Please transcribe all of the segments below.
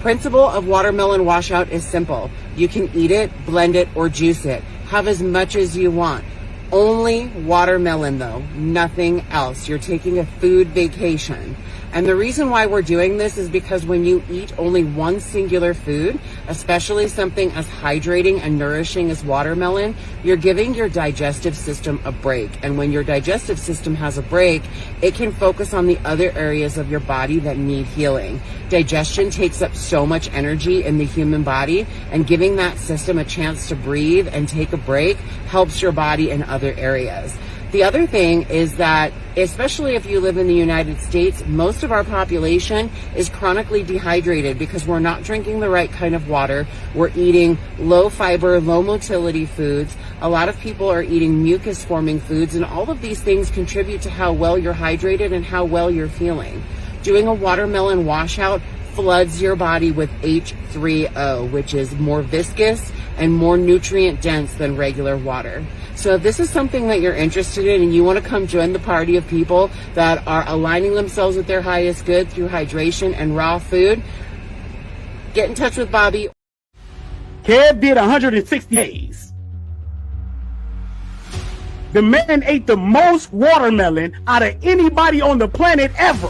Principle of watermelon washout is simple. You can eat it, blend it, or juice it. Have as much as you want. Only watermelon though, nothing else. You're taking a food vacation. And the reason why we're doing this is because when you eat only one singular food, especially something as hydrating and nourishing as watermelon, you're giving your digestive system a break. And when your digestive system has a break, it can focus on the other areas of your body that need healing. Digestion takes up so much energy in the human body, and giving that system a chance to breathe and take a break helps your body in other areas. The other thing is that, especially if you live in the United States, most of our population is chronically dehydrated because we're not drinking the right kind of water. We're eating low fiber, low motility foods. A lot of people are eating mucus forming foods, and all of these things contribute to how well you're hydrated and how well you're feeling. Doing a watermelon washout floods your body with H3O, which is more viscous and more nutrient dense than regular water. So if this is something that you're interested in and you want to come join the party of people that are aligning themselves with their highest good through hydration and raw food, get in touch with Bobby. Kev did 160 days. The man ate the most watermelon out of anybody on the planet ever.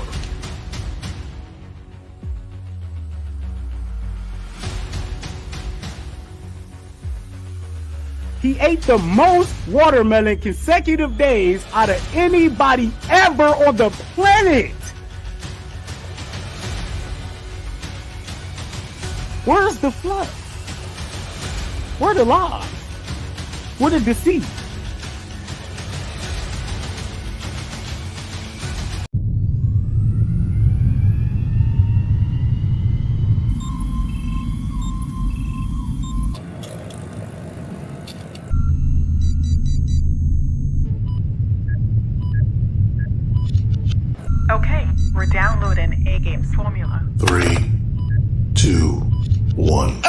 He ate the most watermelon consecutive days out of anybody ever on the planet. Where's the fluff? Where the lies? Where the deceit? Okay, we're downloading A-Game's formula. 3, 2, 1.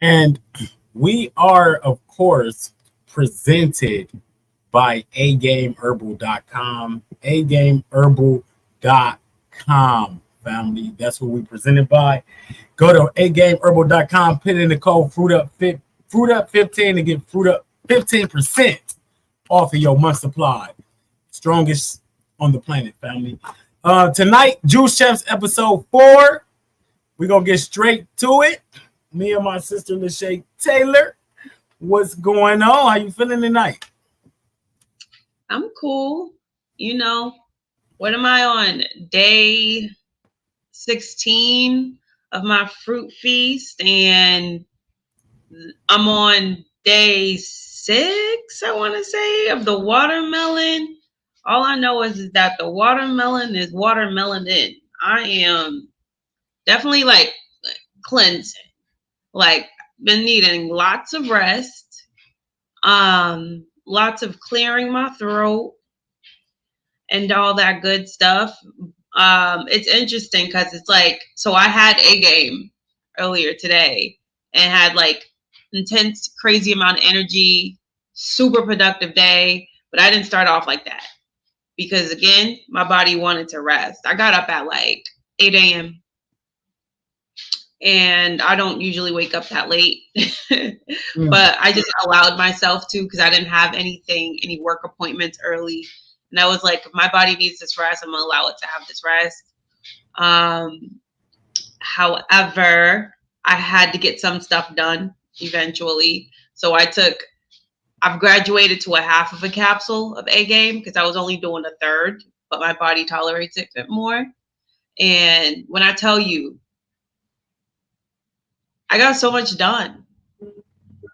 And we are, of course, presented by agameherbal.com. agameherbal.com, family. That's what we presented by. Go to agameherbal.com, put in the code FRUITUP15 to get Fruit Up 15% off of your month supply. Strongest on the planet, family. Tonight, Juice Chefs episode 4. We're going to get straight to it. Me and my sister, LASHAY Taylor. What's going on? How you feeling tonight? I'm cool. You know, what am I on? Day 16 of my fruit feast, and I'm on day 6, I want to say, of the watermelon. All I know is that the watermelon is watermelon in. I am definitely like cleansing. Like, been needing lots of rest, lots of clearing my throat, and all that good stuff. It's interesting because it's like, so I had a game earlier today and had like intense, crazy amount of energy, super productive day, but I didn't start off like that because, again, my body wanted to rest. I got up at like 8 a.m. and I don't usually wake up that late, but I just allowed myself to because I didn't have any work appointments early. And I was like, if my body needs this rest, I'm going to allow it to have this rest. However, I had to get some stuff done eventually. So I've graduated to a half of a capsule of A game because I was only doing a third, but my body tolerates it a bit more. And when I tell you, I got so much done.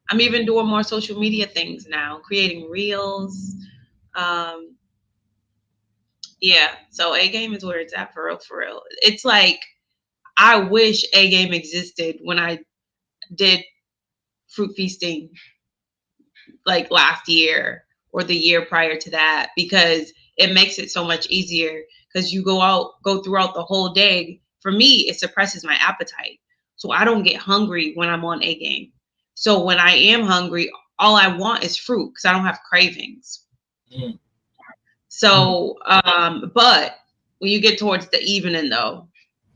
I'm even doing more social media things now, creating reels. Um, yeah, so A game is where it's at for real, for real. It's like I wish A game existed when I did fruit feasting like last year or the year prior to that, because it makes it so much easier because you go throughout the whole day. For me, it suppresses my appetite. So I don't get hungry when I'm on A game. So when I am hungry, all I want is fruit because I don't have cravings. Mm. So, but when you get towards the evening though,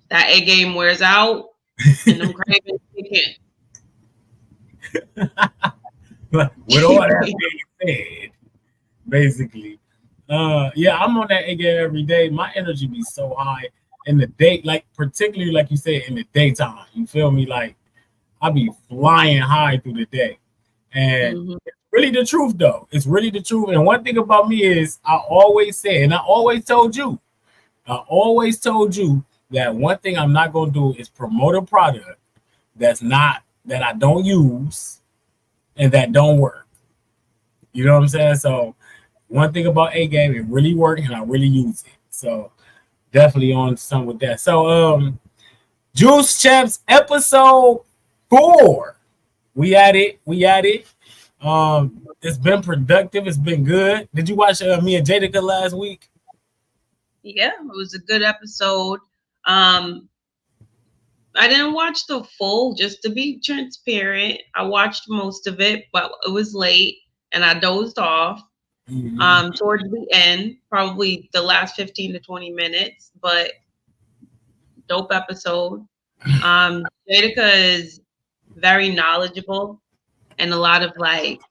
that A game wears out and them cravings kick With all that in. being said, basically, yeah, I'm on that A game every day. My energy be so high in the day, like particularly like you said in the daytime. You feel me? Like I be flying high through the day, and Mhm. it's really the truth though. It's really the truth. And one thing about me is I always say, and I always told you that one thing I'm not gonna do is promote a product that I don't use and that don't work. You know what I'm saying? So one thing about A game, it really works and I really use it. So definitely on some with that. So Juice Champs episode 4. We at it. It's been productive. It's been good. Did you watch me and Jadakiss last week? Yeah, it was a good episode. I didn't watch the full, just to be transparent. I watched most of it, but it was late and I dozed off towards the end, probably the last 15 to 20 minutes, but dope episode. Jadakiss is very knowledgeable and a lot of like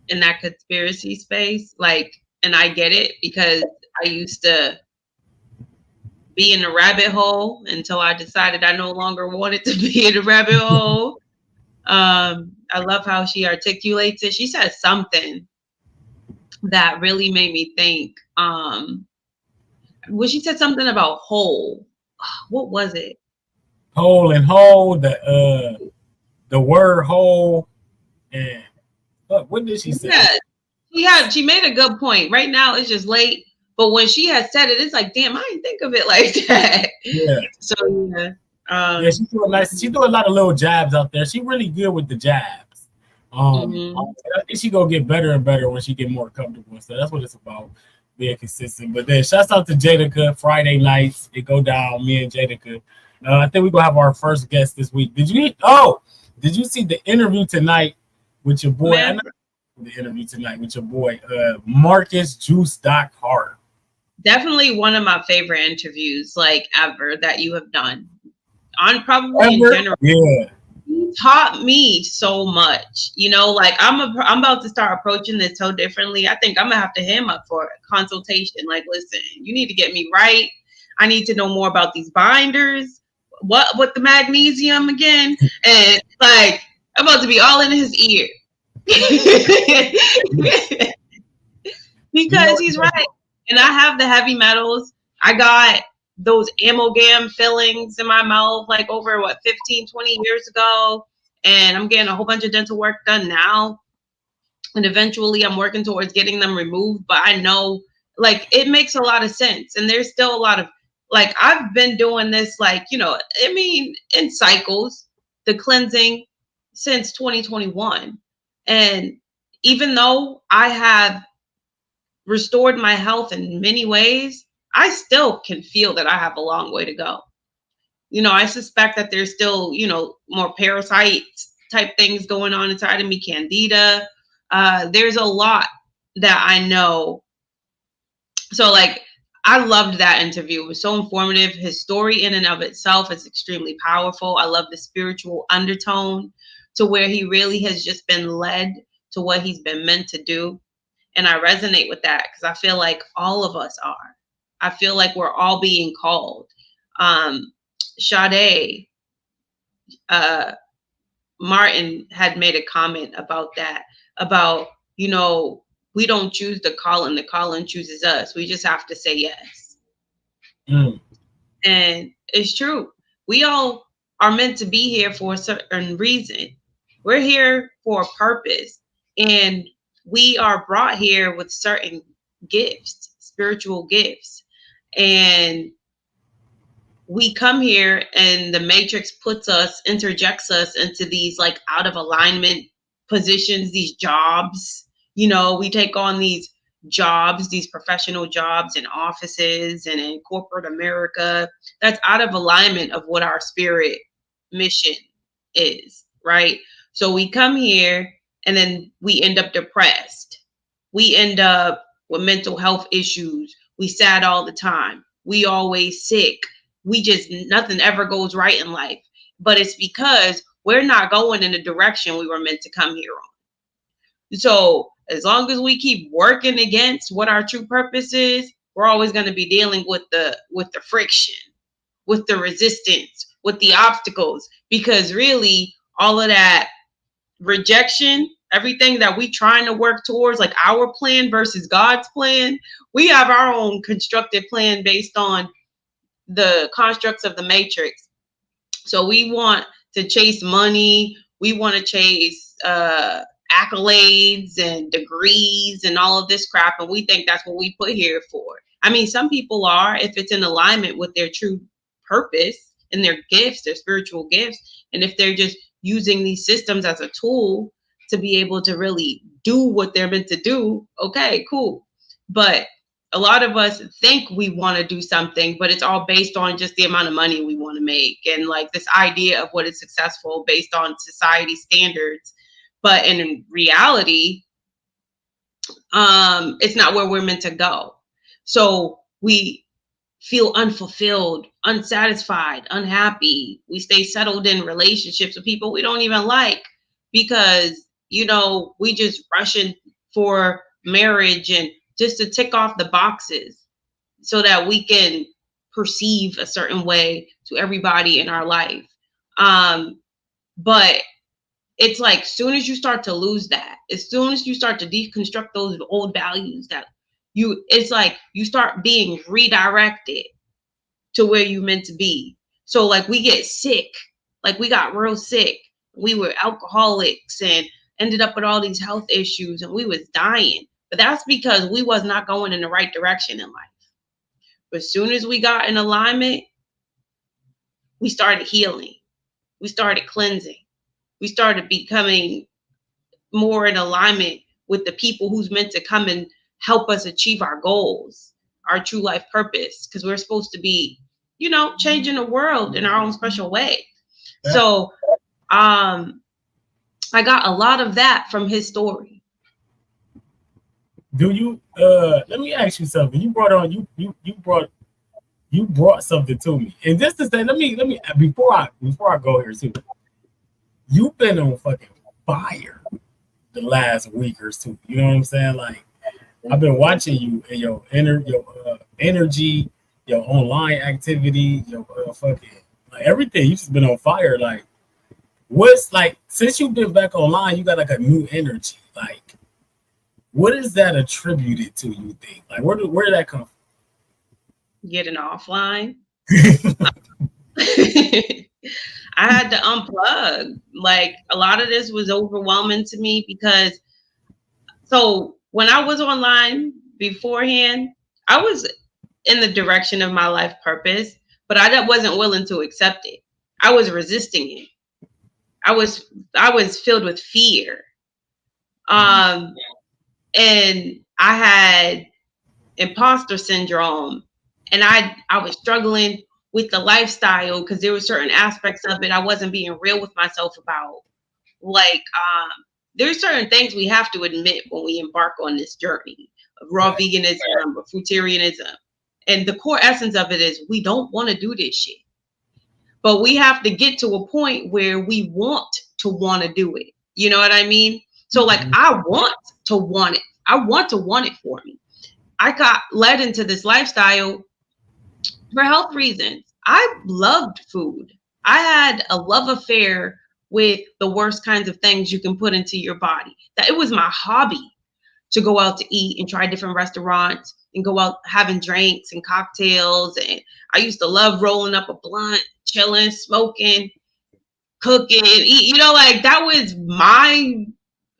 in that conspiracy space, like, and I get it because I used to be in a rabbit hole until I decided I no longer wanted to be in a rabbit hole. I love how she articulates it. She says something that really made me think. She said something about whole. What was it? Whole and whole, the word whole, and what did she say? Yeah, she made a good point. Right now it's just late, but when she had said it, it's like, damn, I didn't think of it like that. Yeah. So yeah. Yeah, she do a nice. She do a lot of little jabs out there. She really good with the jabs. I think she gonna get better and better when she get more comfortable. So that's what it's about, being consistent. But then, shouts out to Jadakiss. Friday nights it go down. Me and Jadakiss. I think we gonna have our first guest this week. Did you see the interview tonight with your boy? I know the interview tonight with your boy, Marcus Juice Doc Hart. Definitely one of my favorite interviews, like ever, that you have done. On probably Ever? in general. Yeah. He taught me so much. You know, like I'm about to start approaching this so differently. I think I'm gonna have to hit him up for a consultation. Like, listen, you need to get me right. I need to know more about these binders. What the magnesium again? And like, I'm about to be all in his ear. Because he's right. And I have the heavy metals. I got those amalgam fillings in my mouth like over 15, 20 years ago. And I'm getting a whole bunch of dental work done now. And eventually I'm working towards getting them removed. But I know like it makes a lot of sense. And there's still a lot of like I've been doing this like, I mean, in cycles, the cleansing since 2021. And even though I have restored my health in many ways, I still can feel that I have a long way to go. I suspect that there's still, more parasite type things going on inside of me, candida. There's a lot that I know. So like, I loved that interview. It was so informative. His story in and of itself is extremely powerful. I love the spiritual undertone to where he really has just been led to what he's been meant to do. And I resonate with that because I feel like all of us are. I feel like we're all being called. Sade, Martin had made a comment about that, about, you know, we don't choose the calling chooses us. We just have to say yes. Mm. And it's true. We all are meant to be here for a certain reason. We're here for a purpose. And we are brought here with certain gifts, spiritual gifts. And we come here and the matrix interjects us into these like out of alignment positions, these jobs. You know, we take on these jobs, these professional jobs in offices and in corporate America. That's out of alignment of what our spirit mission is, right? So we come here and then we end up depressed. We end up with mental health issues. We sad all the time. We always sick. Nothing ever goes right in life. But it's because we're not going in the direction we were meant to come here on. So as long as we keep working against what our true purpose is, we're always going to be dealing with the friction, with the resistance, with the obstacles, because really all of that rejection, everything that we trying to work towards, like our plan versus God's plan, we have our own constructed plan based on the constructs of the matrix. So we want to chase money, we want to chase accolades and degrees and all of this crap, and we think that's what we put here for. I mean, some people are, if it's in alignment with their true purpose and their gifts, their spiritual gifts, and if they're just using these systems as a tool to be able to really do what they're meant to do, okay, cool. But a lot of us think we want to do something, but it's all based on just the amount of money we want to make and like this idea of what is successful based on society standards. But in reality, it's not where we're meant to go. So we feel unfulfilled, unsatisfied, unhappy. We stay settled in relationships with people we don't even like because, you know, we just rushing for marriage and just to tick off the boxes so that we can perceive a certain way to everybody in our life. But it's like, soon as you start to lose that, as soon as you start to deconstruct those old values that it's like you start being redirected to where you meant to be. So like we get sick, like we got real sick. We were alcoholics and ended up with all these health issues and we was dying. But that's because we was not going in the right direction in life. But as soon as we got in alignment, we started healing. We started cleansing. We started becoming more in alignment with the people who's meant to come and help us achieve our goals, our true life purpose, because we're supposed to be, you know, changing the world in our own special way. Yeah. So I got a lot of that from his story. Do you let me ask you something. You brought something to me. And just to say, let me before I go here too. You've been on fucking fire the last week or two. You know what I'm saying? Like I've been watching you and your energy, your online activity, your fucking like everything. You just been on fire. Like what's like since you've been back online, you got like a new energy. Like what is that attributed to, you think? Like where did that come from? Getting offline. I had to unplug. Like a lot of this was overwhelming to me because so when I was online beforehand, I was in the direction of my life purpose, but I wasn't willing to accept it. I was resisting it. I was filled with fear. And I had imposter syndrome, and I was struggling with the lifestyle because there were certain aspects of it I wasn't being real with myself about. Like there's certain things we have to admit when we embark on this journey of raw veganism or fruitarianism. And the core essence of it is we don't want to do this shit. But we have to get to a point where we want to do it. You know what I mean? So like I want to want it. I want to want it for me. I got led into this lifestyle for health reasons. I loved food. I had a love affair with the worst kinds of things you can put into your body. That it was my hobby to go out to eat and try different restaurants and go out having drinks and cocktails. And I used to love rolling up a blunt, chilling, smoking, cooking, eat, like that was my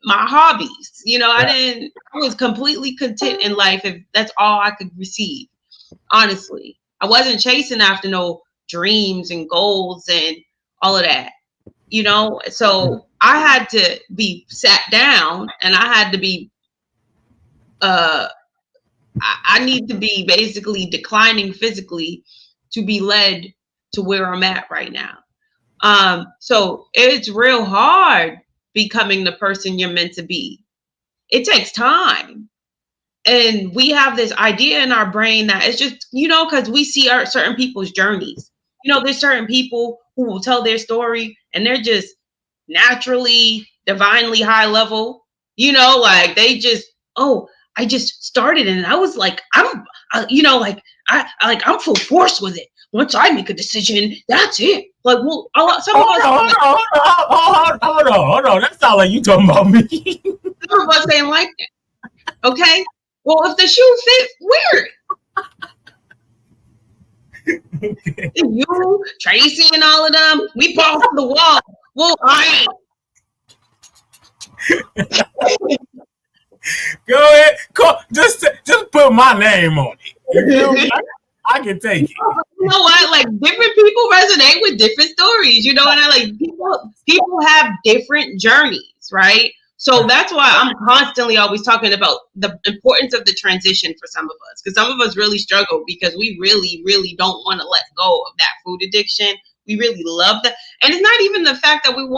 hobbies. I was completely content in life if that's all I could receive. Honestly, I wasn't chasing after no dreams and goals and all of that. So I had to be sat down and I had to be I need to be basically declining physically to be led to where I'm at right now. So it's real hard becoming the person you're meant to be. It takes time. And we have this idea in our brain that it's just, because we see certain people's journeys. There's certain people who will tell their story and they're just naturally, divinely high level, like they just, oh, I just started and I was like, I'm full force with it. Once I make a decision, that's it. Like, well, some of us, hold on. That sounds like you talking about me. some of us ain't like that. Okay. Well, if the shoe fits, wear it. Okay. You, Tracy, and all of them, we bought the wall. Well, I ain't. Go ahead. Just put my name on it. I can take it. You know what? Like different people resonate with different stories. People have different journeys, right? So that's why I'm constantly always talking about the importance of the transition for some of us, because some of us really struggle because we really, really don't want to let go of that food addiction. We really love that, and it's not even the fact that don't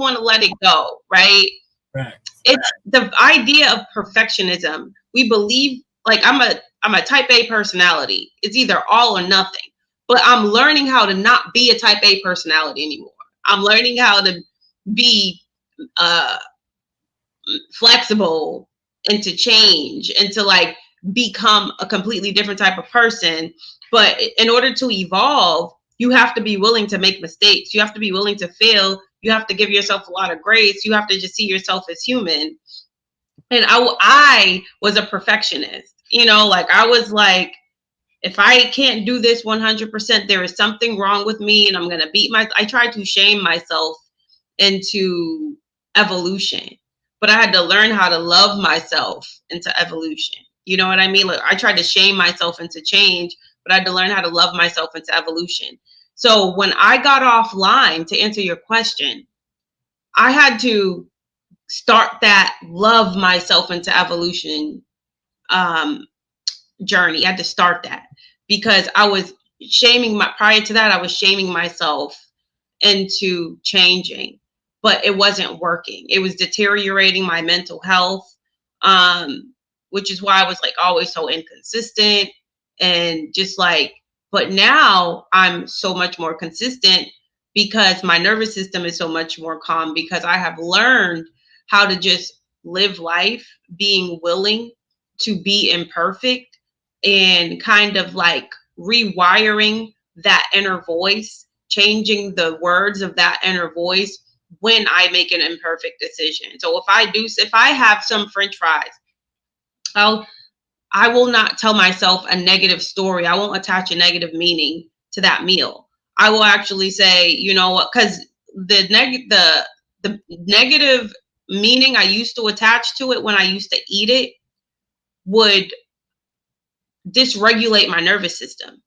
want to let it go, right? Right. It's the idea of perfectionism. We believe, like I'm a type A personality. It's either all or nothing. But I'm learning how to not be a type A personality anymore. I'm learning how to be flexible and to change and to like become a completely different type of person. But in order to evolve, you have to be willing to make mistakes. You have to be willing to fail. You have to give yourself a lot of grace. You have to just see yourself as human. And I was a perfectionist, like I was like, if I can't do this 100%, there is something wrong with me and I'm going to I tried to shame myself into evolution, but I had to learn how to love myself into evolution. You know what I mean? Like I tried to shame myself into change, but I had to learn how to love myself into evolution. So when I got offline, to answer your question, I had to start that love myself into evolution journey. I had to start that because I was prior to that, I was shaming myself into changing, but it wasn't working. It was deteriorating my mental health, which is why I was like always so inconsistent and just like, but now I'm so much more consistent because my nervous system is so much more calm because I have learned how to just live life being willing to be imperfect and kind of like rewiring that inner voice, changing the words of that inner voice when I make an imperfect decision. So if I have some French fries, I will not tell myself a negative story. I won't attach a negative meaning to that meal. I will actually say, you know what, because the negative meaning I used to attach to it when I used to eat it would dysregulate my nervous system.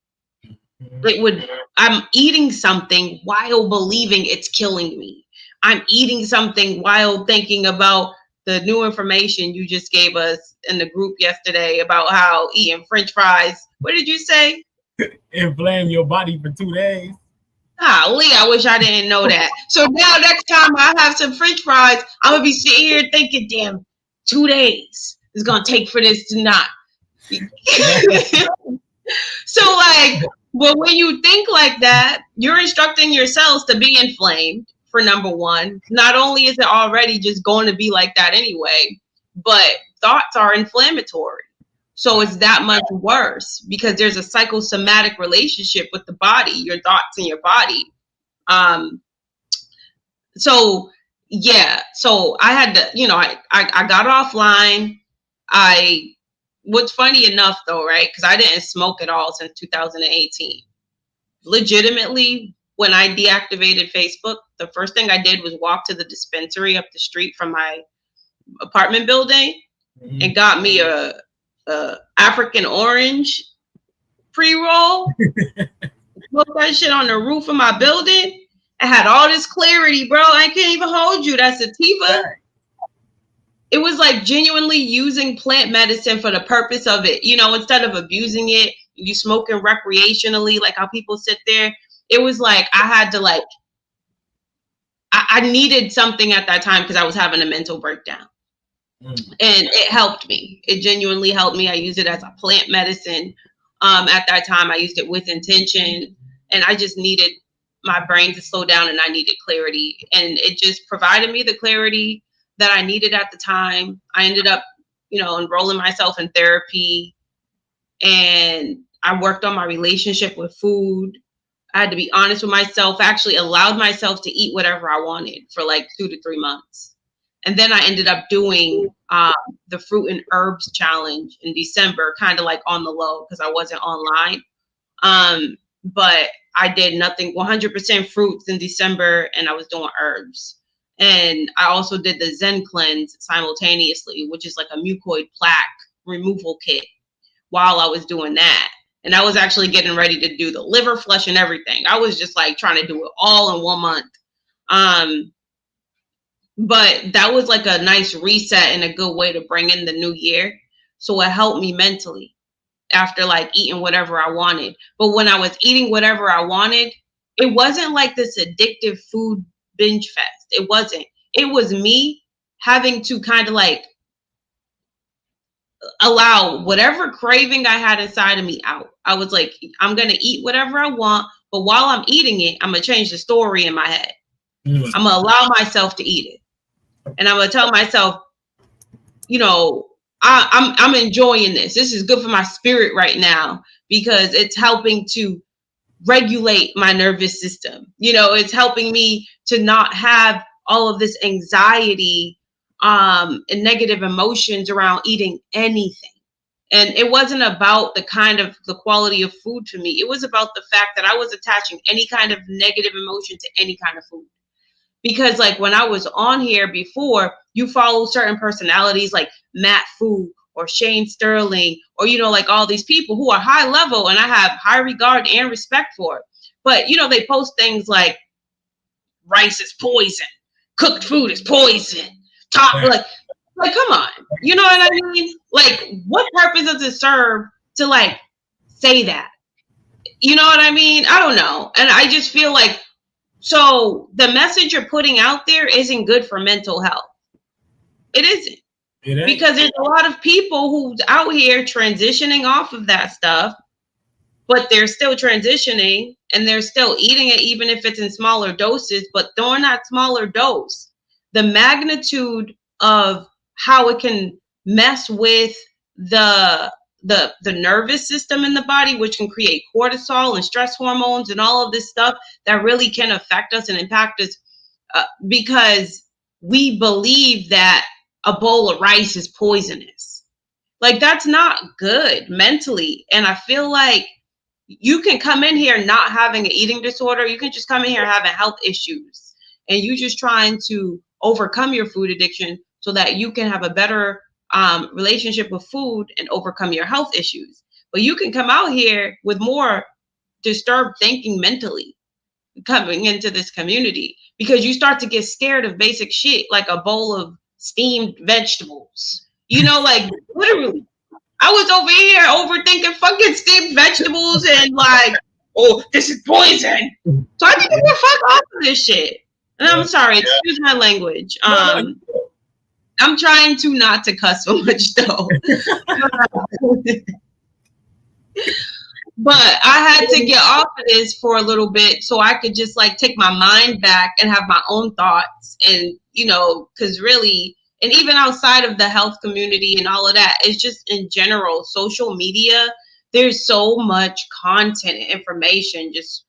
I'm eating something while believing it's killing me. I'm eating something while thinking about the new information you just gave us in the group yesterday about how eating French fries, what did you say? Inflame your body for 2 days. Golly, I wish I didn't know that. So now next time I have some French fries, I'm gonna be sitting here thinking, damn, 2 days is gonna take for this to not. So like, well, when you think like that, you're instructing your cells to be inflamed, for number one. Not only is it already just going to be like that anyway, but thoughts are inflammatory. So it's that much worse because there's a psychosomatic relationship with the body, your thoughts and your body. So yeah, so I had to, I got offline. What's funny enough though, right? Because I didn't smoke at all since 2018. Legitimately, when I deactivated Facebook, the first thing I did was walk to the dispensary up the street from my apartment building and got me a African orange pre-roll. Smoked that shit on the roof of my building. I had all this clarity, bro. I can't even hold you. That sativa. It was like genuinely using plant medicine for the purpose of it. Instead of abusing it, you smoking recreationally, like how people sit there. It was like I had to I needed something at that time because I was having a mental breakdown. And it helped me. It genuinely helped me. I used it as a plant medicine. At that time, I used it with intention, and I just needed my brain to slow down, and I needed clarity. And it just provided me the clarity that I needed at the time. I ended up, enrolling myself in therapy, and I worked on my relationship with food. I had to be honest with myself. I actually allowed myself to eat whatever I wanted for like 2 to 3 months. And then I ended up doing the fruit and herbs challenge in December, kind of like on the low because I wasn't online. But I did nothing, 100% fruits in December, and I was doing herbs. And I also did the Zen cleanse simultaneously, which is like a mucoid plaque removal kit while I was doing that. And I was actually getting ready to do the liver flush and everything. I was just like trying to do it all in 1 month. But that was like a nice reset and a good way to bring in the new year. So it helped me mentally after like eating whatever I wanted. But when I was eating whatever I wanted, it wasn't like this addictive food binge fest. It wasn't. It was me having to kind of like allow whatever craving I had inside of me out. I was like, I'm going to eat whatever I want, but while I'm eating it, I'm going to change the story in my head. I'm going to allow myself to eat it. And I'm going to tell myself, I'm enjoying this. This is good for my spirit right now because it's helping to regulate my nervous system. It's helping me to not have all of this anxiety and negative emotions around eating anything. And it wasn't about the quality of food for me. It was about the fact that I was attaching any kind of negative emotion to any kind of food. Because like when I was on here before, you follow certain personalities like Matt Fu or Shane Sterling, or, like all these people who are high level and I have high regard and respect for. But, they post things like rice is poison, cooked food is poison, like, come on. You know what I mean? Like, what purpose does it serve to like say that? You know what I mean? I don't know. And I just feel like, so the message you're putting out there isn't good for mental health. It isn't. Because there's a lot of people who's out here transitioning off of that stuff, but they're still transitioning and they're still eating it, even if it's in smaller doses. But during that smaller dose, the magnitude of how it can mess with the nervous system in the body, which can create cortisol and stress hormones and all of this stuff that really can affect us and impact us because we believe that a bowl of rice is poisonous. Like, that's not good mentally. And I feel like you can come in here not having an eating disorder. You can just come in here having health issues and you just trying to overcome your food addiction so that you can have a better relationship with food and overcome your health issues. But you can come out here with more disturbed thinking mentally coming into this community because you start to get scared of basic shit like a bowl of steamed vegetables. Like literally, I was over here overthinking fucking steamed vegetables and like, oh, this is poison. So I need to get fuck off of this shit. And I'm sorry, excuse my language. I'm trying to not to cuss so much though. But I had to get off of this for a little bit so I could just like take my mind back and have my own thoughts. And, because really, and even outside of the health community and all of that, it's just in general, social media, there's so much content and information just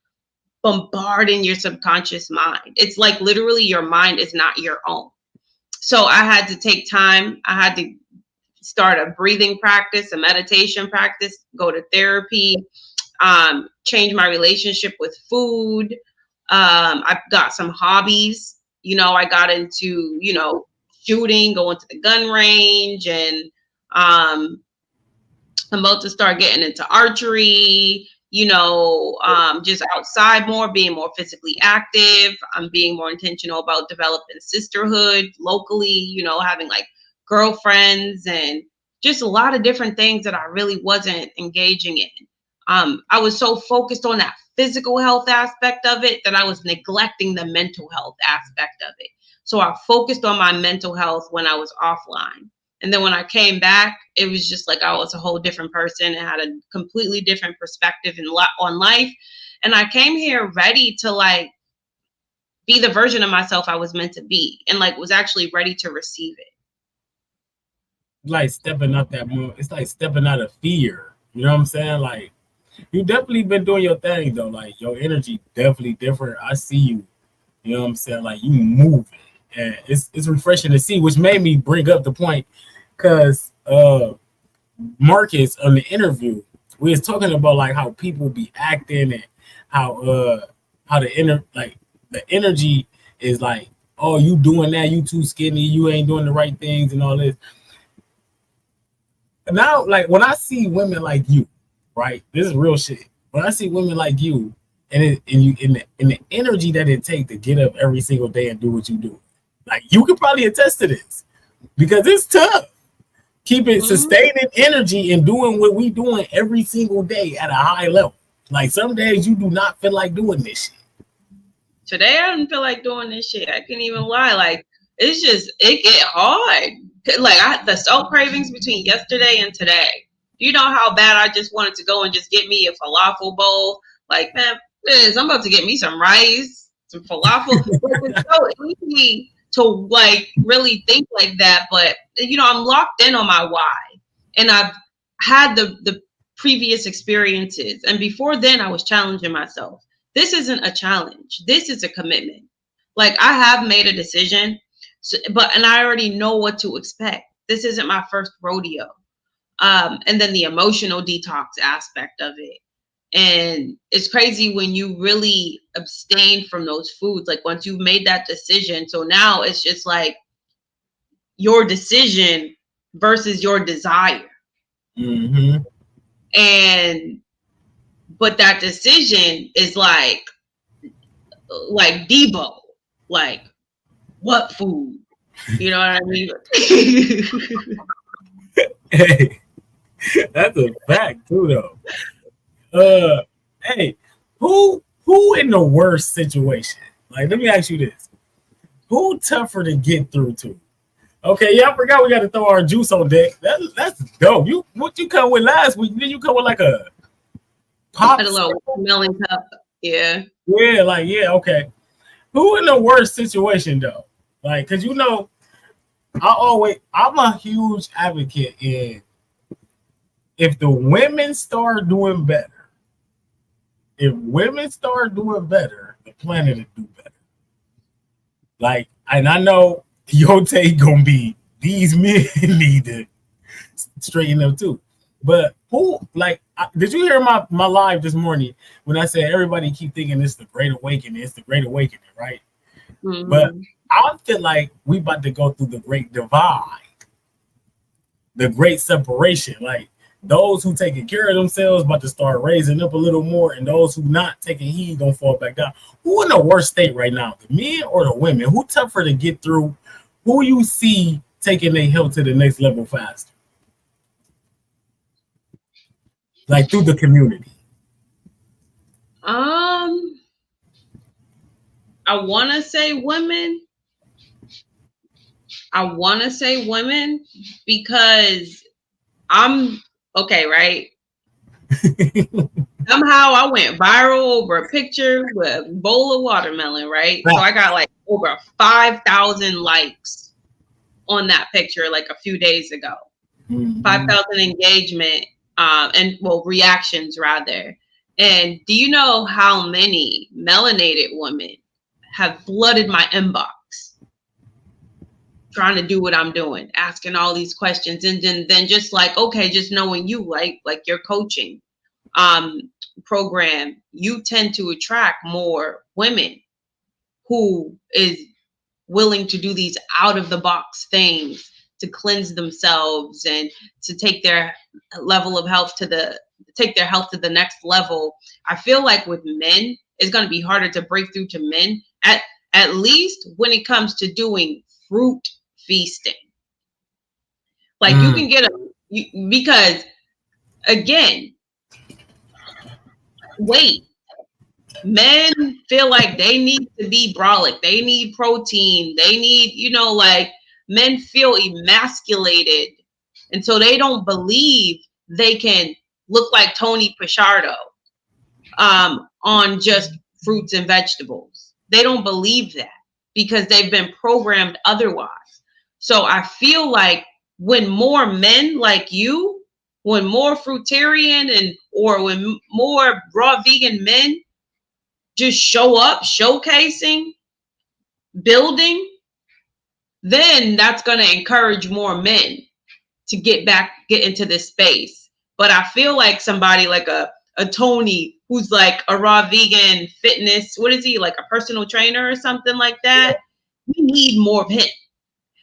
bombarding your subconscious mind. It's like literally your mind is not your own. So I had to take time. I had to start a breathing practice, a meditation practice, go to therapy, change my relationship with food. I've got some hobbies. I got into, shooting, going to the gun range, and I'm about to start getting into archery, just outside more, being more physically active. I'm being more intentional about developing sisterhood locally, having like girlfriends and just a lot of different things that I really wasn't engaging in. I was so focused on that physical health aspect of it that I was neglecting the mental health aspect of it. So I focused on my mental health when I was offline. And then when I came back, it was just like I was a whole different person and had a completely different perspective on life. And I came here ready to like be the version of myself I was meant to be, and like was actually ready to receive it. Like stepping out that more, it's like stepping out of fear. You know what I'm saying? Like you definitely been doing your thing though. Like your energy definitely different. I see you. You know what I'm saying? Like you moving. And it's refreshing to see, which made me bring up the point because Marcus on the interview, we was talking about like how people be acting and how the energy is like, oh, you doing that, you too skinny, you ain't doing the right things and all this. Now, like when I see women like you, right? This is real shit. When I see women like you and the energy that it takes to get up every single day and do what you do. Like you could probably attest to this because it's tough. Keeping sustaining energy and doing what we doing every single day at a high level. Like some days you do not feel like doing this shit. Today I didn't feel like doing this shit. I can't even lie. Like it get hard. Like the salt cravings between yesterday and today. You know how bad I just wanted to go and just get me a falafel bowl. Like, man, I'm about to get me some rice, some falafel. It's so easy to like really think like that, but I'm locked in on my why, and I've had the previous experiences, and before then I was challenging myself. This isn't a challenge, this is a commitment. Like I have made a decision, and I already know what to expect. This isn't my first rodeo. And then the emotional detox aspect of it. And it's crazy when you really abstain from those foods. Like once you've made that decision, so now it's just like your decision versus your desire. Mm-hmm. But that decision is like Debo, like what food? You know what I mean? Hey, that's a fact too, though. Hey, who in the worst situation? Like, let me ask you this: who tougher to get through to? Okay, yeah, I forgot we got to throw our juice on deck. That's dope. What you come with last week? Did you come with like a pop? A little watermelon cup. Yeah. Yeah, okay. Who in the worst situation though? Like, cause I'm a huge advocate in if the women start doing better. If women start doing better, the planet will do better. Like, and I know your take gonna be these men need to straighten up too. But did you hear my live this morning when I said everybody keep thinking it's the Great Awakening? It's the Great Awakening, right? Mm-hmm. But I feel like we about to go through the Great Divide, the Great Separation. Like those who taking care of themselves about to start raising up a little more, and those who not taking heed gonna fall back down. Who in the worst state right now, the men or the women? Who tougher to get through? Who you see taking their health to the next level faster? Like through the community. I want to say women. Because I'm okay, right? Somehow I went viral over a picture with a bowl of watermelon, right? So I got like over 5,000 likes on that picture like a few days ago. 5,000 engagement and reactions rather. And do you know how many melanated women have flooded my inbox trying to do what I'm doing, asking all these questions, and then just like, okay, just knowing you, like your coaching program, you tend to attract more women who is willing to do these out of the box things to cleanse themselves and to take their level of health to the next level. I feel like with men, it's going to be harder to break through to men at least when it comes to doing fruit feasting. Like you can get because again, weight. Men feel like they need to be brolic. They need protein. They need, like men feel emasculated. And so they don't believe they can look like Tony Pichardo on just fruits and vegetables. They don't believe that because they've been programmed otherwise. So I feel like when more men like you, when more fruitarian or when more raw vegan men just show up, showcasing, building, then that's going to encourage more men to get into this space. But I feel like somebody like a Tony who's like a raw vegan fitness, what is he, like a personal trainer or something like that? We need more of him.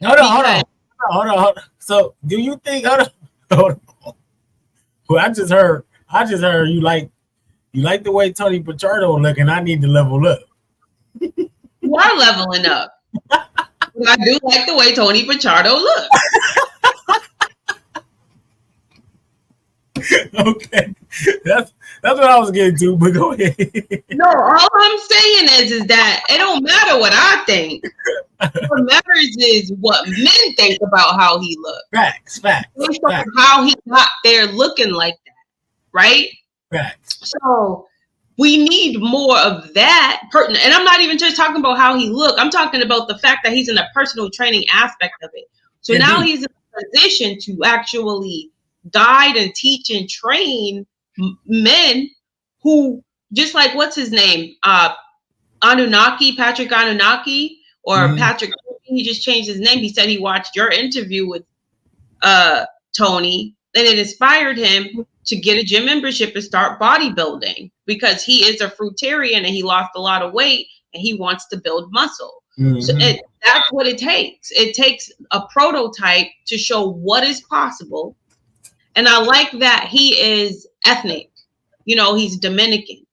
Hold on. So do you think, hold on. Well, I just heard you like the way Tony Pichardo look, and I need to level up. You are leveling up. I do like the way Tony Pichardo looks. Okay, that's what I was getting to. But go ahead. No, all I'm saying is that it don't matter what I think. What matters is what men think about how he looks. Facts. How he got there looking like that, right? Facts. So we need more of that. And I'm not even just talking about how he look. I'm talking about the fact that he's in a personal training aspect of it. So now he's in a position to actually guide and teach and train men who, just like, what's his name? Patrick Anunnaki, or Patrick, he just changed his name. He said he watched your interview with Tony, and it inspired him to get a gym membership and start bodybuilding because he is a fruitarian and he lost a lot of weight and he wants to build muscle. So that's what it takes. It takes a prototype to show what is possible. And I like that he is ethnic. He's Dominican.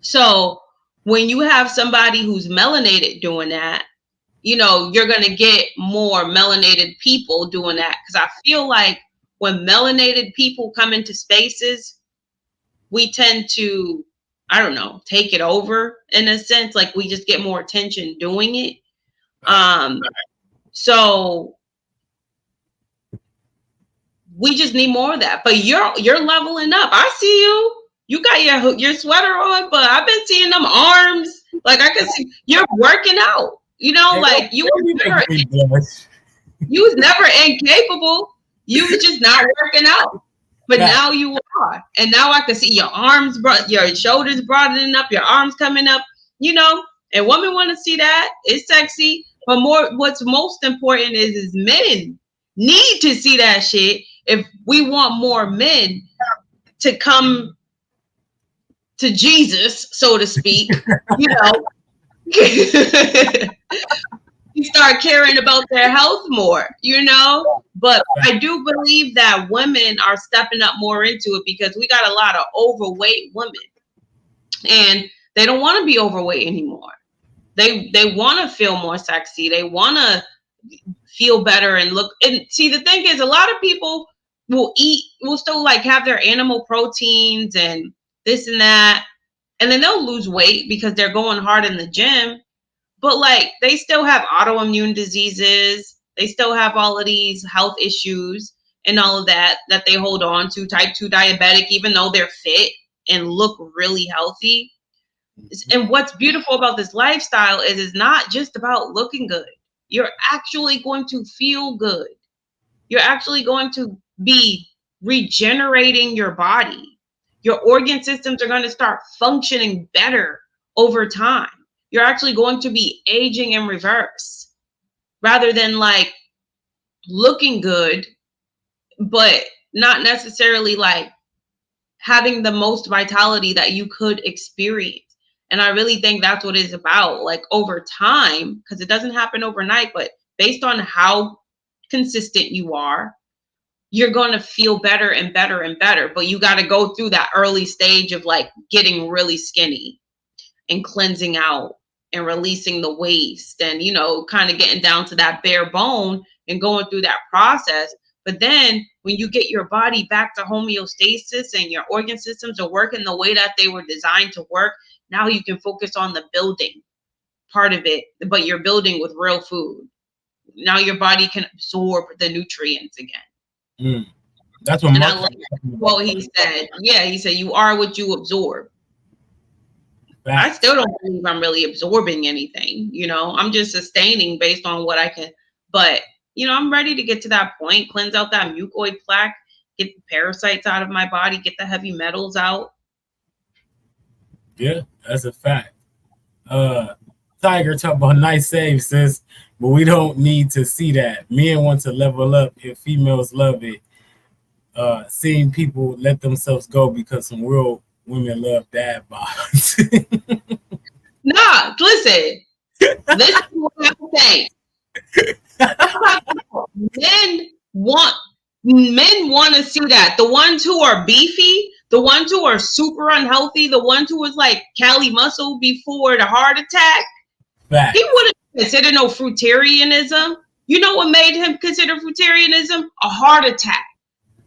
So when you have somebody who's melanated doing that, you're going to get more melanated people doing that. Because I feel like when melanated people come into spaces, we tend to, I don't know, take it over in a sense. Like we just get more attention doing it. So we just need more of that. But you're leveling up. I see you. You got your sweater on, but I've been seeing them arms. Like I can see you're working out. Like you was never incapable. You was just not working out. But now you are. And now I can see your arms, your shoulders broadening up, your arms coming up, and women want to see that. It's sexy. But what's most important is men need to see that shit if we want more men to come to Jesus, so to speak, start caring about their health more, But I do believe that women are stepping up more into it because we got a lot of overweight women and they don't want to be overweight anymore. They want to feel more sexy. They want to feel better and look. And see, the thing is, a lot of people will still like have their animal proteins and this and that. And then they'll lose weight because they're going hard in the gym. But like they still have autoimmune diseases. They still have all of these health issues and all of that they hold on to, type 2 diabetic, even though they're fit and look really healthy. And what's beautiful about this lifestyle is it's not just about looking good. You're actually going to feel good. You're actually going to be regenerating your body. your organ systems are going to start functioning better over time. You're actually going to be aging in reverse rather than like looking good, but not necessarily like having the most vitality that you could experience. And I really think that's what it's about. Like over time, because it doesn't happen overnight, but based on how consistent you are, you're going to feel better and better and better. But you got to go through that early stage of like getting really skinny and cleansing out and releasing the waste and, you know, kind of getting down to that bare bone and going through that process. But then when you get your body back to homeostasis and your organ systems are working the way that they were designed to work, now you can focus on the building part of it, but you're building with real food. Now your body can absorb the nutrients again. That's what And Mark. I like what he said. Yeah, he said, you are what you absorb. I still don't believe I'm really absorbing anything. You know, I'm just sustaining based on what I can. But, you know, I'm ready to get to that point, cleanse out that mucoid plaque, get the parasites out of my body, get the heavy metals out. Yeah, that's a fact. Tiger talk about nice save, sis, but we don't need to see that. Men want to level up if females love it. Seeing people let themselves go because some real women love dad bods. Nah, listen. This is what I'm saying. Men want to see that. The ones who are beefy, the ones who are super unhealthy, the ones who was like Cali muscle before the heart attack. Fact. He wouldn't consider no fruitarianism. You know what made him consider fruitarianism? A heart attack.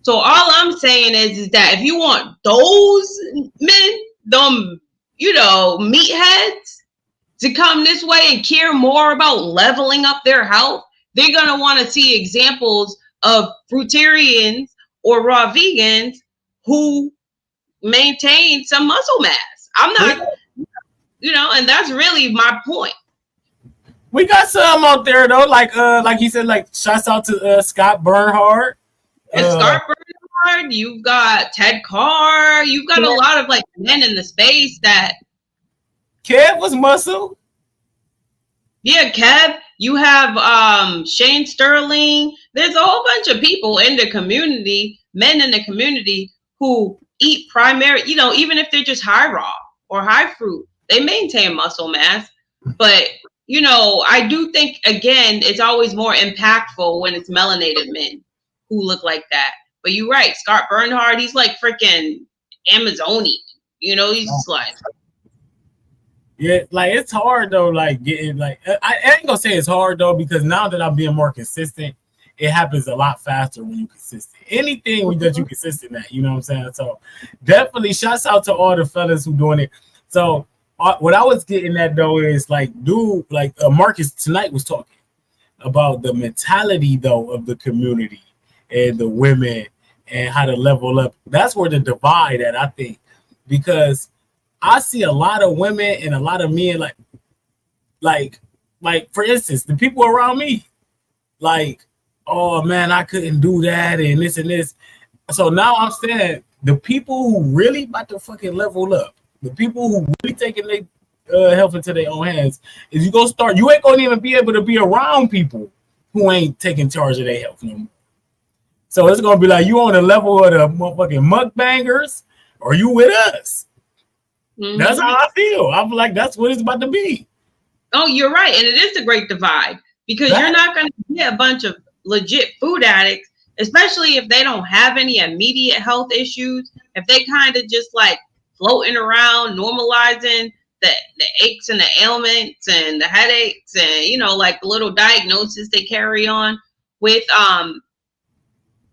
So all I'm saying is that if you want those men, them, you know, meatheads, to come this way and care more about leveling up their health, they're going to want to see examples of fruitarians or raw vegans who maintain some muscle mass. I'm not, you know, and that's really my point. We got some out there though, like he said, like shouts out to Scott Bernhardt. Scott Bernhardt, you've got Ted Carr, you've got a lot of like men in the space that. Kev was muscle. Yeah, Kev. You have Shane Sterling. There's a whole bunch of people in the community, men in the community who eat primary, you know, even if they're just high raw or high fruit, they maintain muscle mass. But, you know, I do think, again, it's always more impactful when it's melanated men who look like that. But you're right. Scott Bernhardt, he's like freaking Amazonian. You know, he's just like. Yeah, like it's hard though, like getting like I ain't gonna say it's hard though, because now that I'm being more consistent, it happens a lot faster when you're consistent. Anything that you're consistent at, you know what I'm saying? So definitely shouts out to all the fellas who doing it. So what I was getting at though is like, dude, like Marcus tonight was talking about the mentality though of the community and the women and how to level up. That's where the divide at, I think, because I see a lot of women and a lot of men like for instance, the people around me, like, oh man, I couldn't do that and this and this. So now I'm saying the people who really about to fucking level up, the people who really taking their health into their own hands, is you gonna start. You ain't gonna even be able to be around people who ain't taking charge of their health no more. So it's gonna be like you on the level of the motherfucking mukbangers, or you with us. Mm-hmm. That's how I feel. I feel like that's what it's about to be. Oh, you're right. And it is the great divide, because you're not going to get a bunch of legit food addicts, especially if they don't have any immediate health issues. If they kind of just like floating around, normalizing the aches and the ailments and the headaches and, you know, like the little diagnosis they carry on with,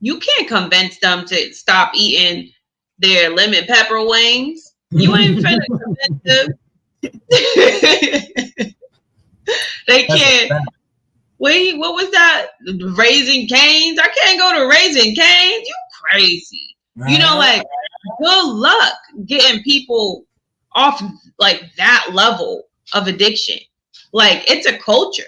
you can't convince them to stop eating their lemon pepper wings. You ain't finna convince them. They can't. Wait, what was that? Raising Cane's? I can't go to Raising Cane's. You crazy. Right. You know, like, good luck getting people off like that level of addiction. Like, it's a culture.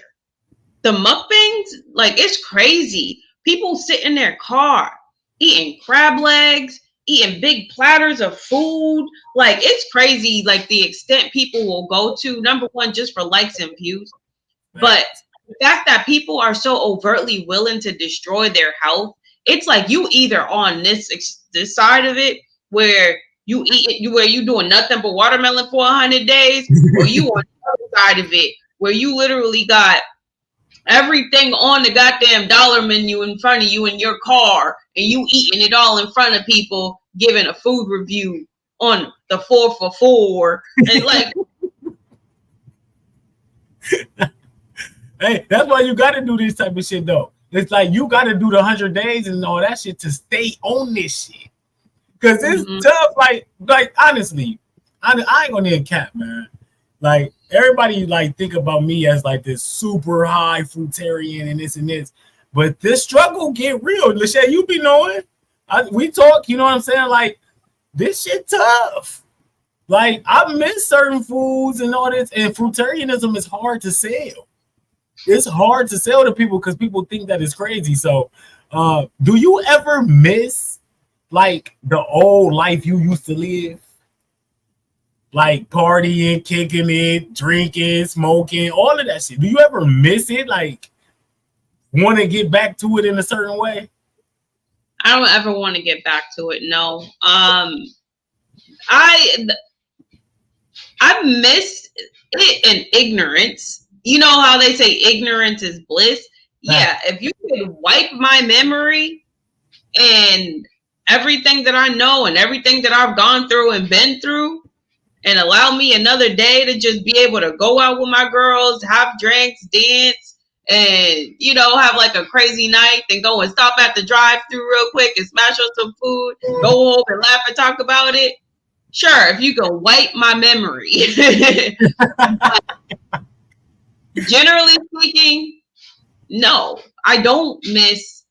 The mukbangs, like, it's crazy. People sit in their car eating crab legs, eating big platters of food. Like, it's crazy, like the extent people will go to, number one, just for likes and views. But the fact that people are so overtly willing to destroy their health, it's like you either on this side of it where you eat it, where you doing nothing but watermelon for 100 days, or you on the other side of it where you literally got everything on the goddamn dollar menu in front of you in your car, and you eating it all in front of people, giving a food review on the 4 for 4, and like. Hey, that's why you got to do this type of shit, though. It's like you got to do the 100 days and all that shit to stay on this shit. Because it's tough. Like honestly, I ain't going to need a cap, man. Like, everybody, like, think about me as, like, this super high fruitarian and this and this. But this struggle get real. LASHAY, you be knowing. We talk, you know what I'm saying? Like, this shit tough. Like, I miss certain foods and all this. And fruitarianism is hard to sell. It's hard to sell to people because people think that it's crazy. So, do you ever miss like the old life you used to live? Like partying, kicking it, drinking, smoking, all of that shit. Do you ever miss it? Like, want to get back to it in a certain way? I don't ever want to get back to it. No. I miss it in ignorance. You know how they say ignorance is bliss? Yeah, if you could wipe my memory and everything that I know and everything that I've gone through and been through, and allow me another day to just be able to go out with my girls, have drinks, dance, and, you know, have like a crazy night, then go and stop at the drive-thru real quick and smash up some food, go home and laugh and talk about it. Sure, if you can wipe my memory. Generally speaking, no, I don't miss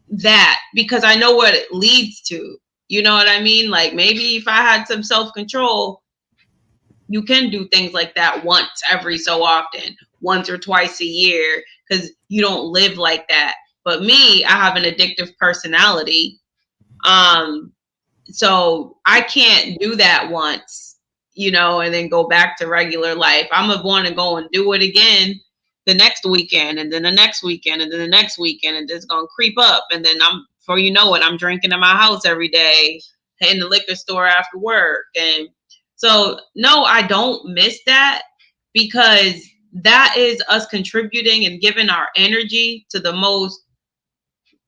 that because I know what it leads to. You know what I mean? Like, maybe if I had some self-control, you can do things like that once every so often, once or twice a year, because you don't live like that. But me, I have an addictive personality. So I can't do that once, you know, and then go back to regular life. I'm gonna want to go and do it again the next weekend, and then the next weekend, and then the next weekend, and it's gonna creep up. And then before you know it, I'm drinking in my house every day, in the liquor store after work. And so, no, I don't miss that because that is us contributing and giving our energy to the most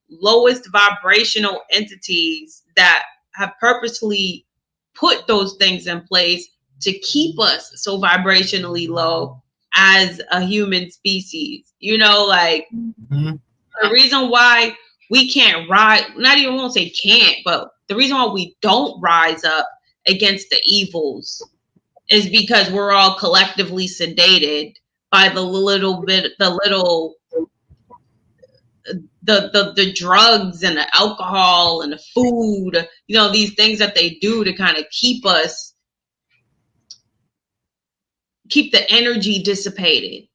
lowest vibrational entities that have purposely put those things in place to keep us so vibrationally low as a human species. You know, like the reason why we can't rise, not even won't say can't, but the reason why we don't rise up against the evils is because we're all collectively sedated by the drugs and the alcohol and the food, you know, these things that they do to kind of keep the energy dissipated,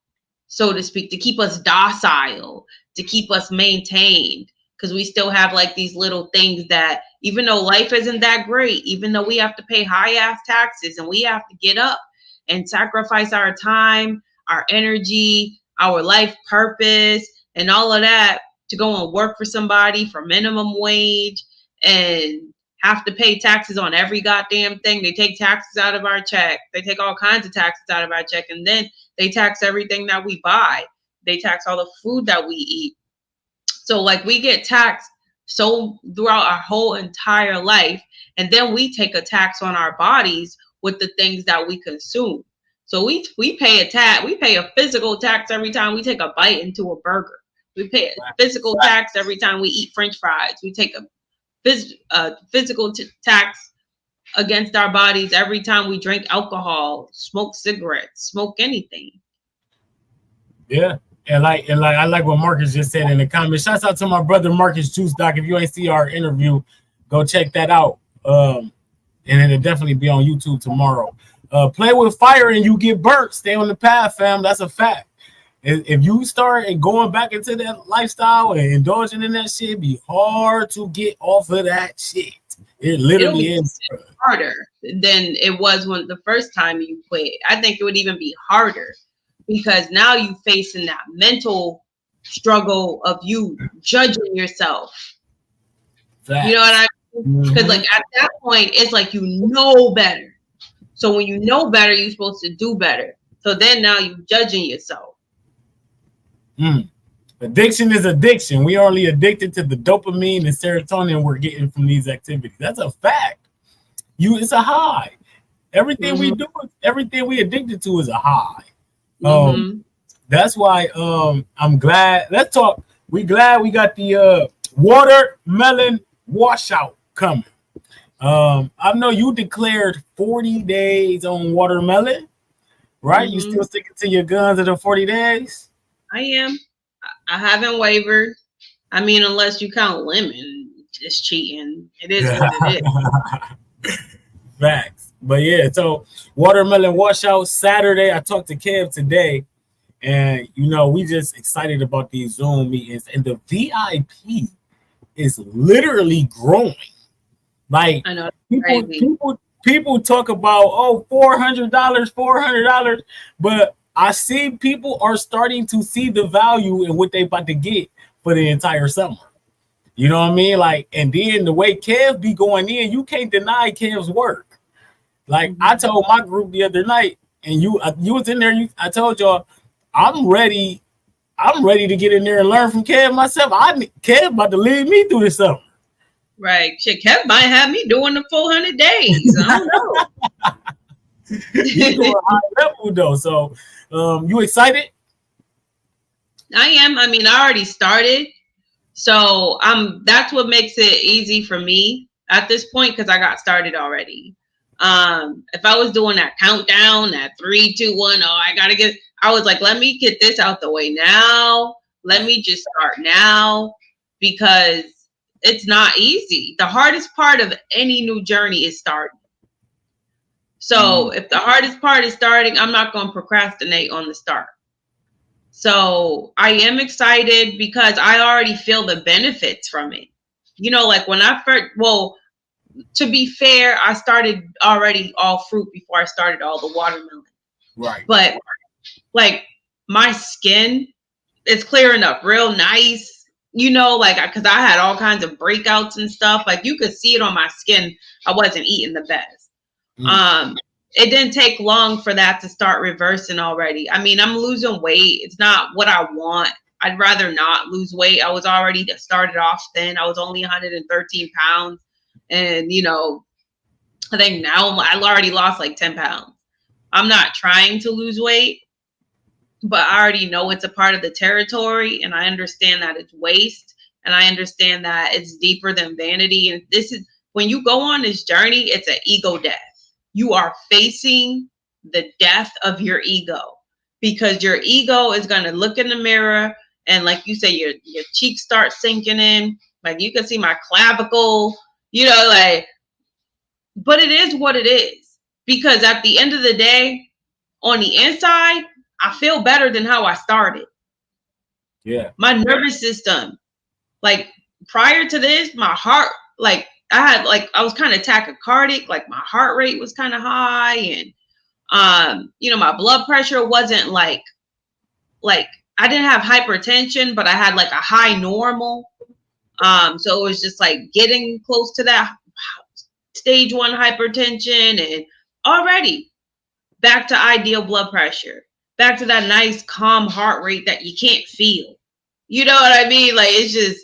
so to speak, to keep us docile, to keep us maintained. Because we still have like these little things that, even though life isn't that great, even though we have to pay high ass taxes and we have to get up and sacrifice our time, our energy, our life purpose, and all of that to go and work for somebody for minimum wage and have to pay taxes on every goddamn thing. They take taxes out of our check. They take all kinds of taxes out of our check, and then they tax everything that we buy. They tax all the food that we eat. So like we get taxed so throughout our whole entire life, and then we take a tax on our bodies with the things that we consume. So we pay a tax, we pay a physical tax every time we take a bite into a burger. We pay a physical tax every time we eat French fries. We take a physical tax against our bodies every time we drink alcohol, smoke cigarettes, smoke anything. Yeah. And I like what Marcus just said in the comments. Shouts out to my brother Marcus Juice Doc. If you ain't see our interview, go check that out. And it'll definitely be on YouTube tomorrow. Play with fire and you get burnt. Stay on the path, fam. That's a fact. If you start going back into that lifestyle and indulging in that shit, it'd be hard to get off of that shit. It It'll literally be is. harder than it was when the first time you quit. I think it would even be harder because now you facing that mental struggle of you judging yourself. You know what I mean? Because like at that point, it's like you know better. So when you know better, you're supposed to do better. So then now you're judging yourself. Addiction is addiction. We are only addicted to the dopamine and serotonin we're getting from these activities. That's a fact. It's a high. Everything we do, everything we addicted to is a high. That's why I'm glad. Let's talk. We glad we got the watermelon washout coming. I know you declared 40 days on watermelon, right? You still sticking to your guns in the 40 days? I am. I haven't wavered. I mean, unless you count lemon, it's cheating. It is what it is. Facts. But yeah, so watermelon washout Saturday. I talked to Kev today, and we just excited about these Zoom meetings, and the VIP is literally growing. Like I know, people talk about $400, but I see people are starting to see the value in what they about to get for the entire summer. You know what I mean? Like, and then the way Kev be going in, you can't deny Kev's work. Like I told my group the other night, and you was in there. I told y'all, I'm ready to get in there and learn from Kev myself. Kev about to lead me through this summer. Right. Shit, Kev might have me doing the 400 days. I don't know. You're going high level though. So you excited? I am. I mean, I already started. So that's what makes it easy for me at this point because I got started already. If I was doing that countdown, that 3, 2, 1, I was like, let me get this out the way now. Let me just start now because it's not easy. The hardest part of any new journey is starting. So if the hardest part is starting, I'm not going to procrastinate on the start. So I am excited because I already feel the benefits from it. Like when I first, to be fair, I started already all fruit before I started all the watermelon. Right. But like my skin is clearing up real nice, because I had all kinds of breakouts and stuff. Like you could see it on my skin. I wasn't eating the best. It didn't take long for that to start reversing already. I mean, I'm losing weight. It's not what I want. I'd rather not lose weight. I was already started off thin. I was only 113 pounds. And, I think now I already lost like 10 pounds. I'm not trying to lose weight, but I already know it's a part of the territory. And I understand that it's waste. And I understand that it's deeper than vanity. And this is when you go on this journey, it's an ego death. You are facing the death of your ego because your ego is going to look in the mirror and like you say, your cheeks start sinking in. Like you can see my clavicle, but it is what it is because at the end of the day, on the inside, I feel better than how I started. Yeah. My nervous system, like prior to this, my heart, like, I was kind of tachycardic, like my heart rate was kind of high and, my blood pressure wasn't like I didn't have hypertension, but I had like a high normal. So it was just like getting close to that stage 1 hypertension and already back to ideal blood pressure, back to that nice calm heart rate that you can't feel. You know what I mean? Like it's just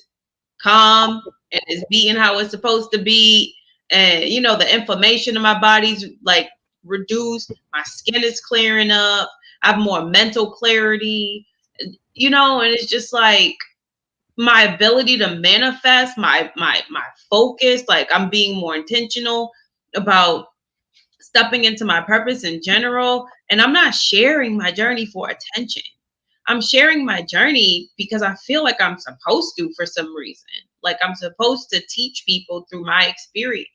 calm and it's beating how it's supposed to be. And, the inflammation in my body's like reduced. My skin is clearing up. I have more mental clarity, and it's just like my ability to manifest my focus. Like I'm being more intentional about stepping into my purpose in general. And I'm not sharing my journey for attention. I'm sharing my journey because I feel like I'm supposed to for some reason. Like I'm supposed to teach people through my experience.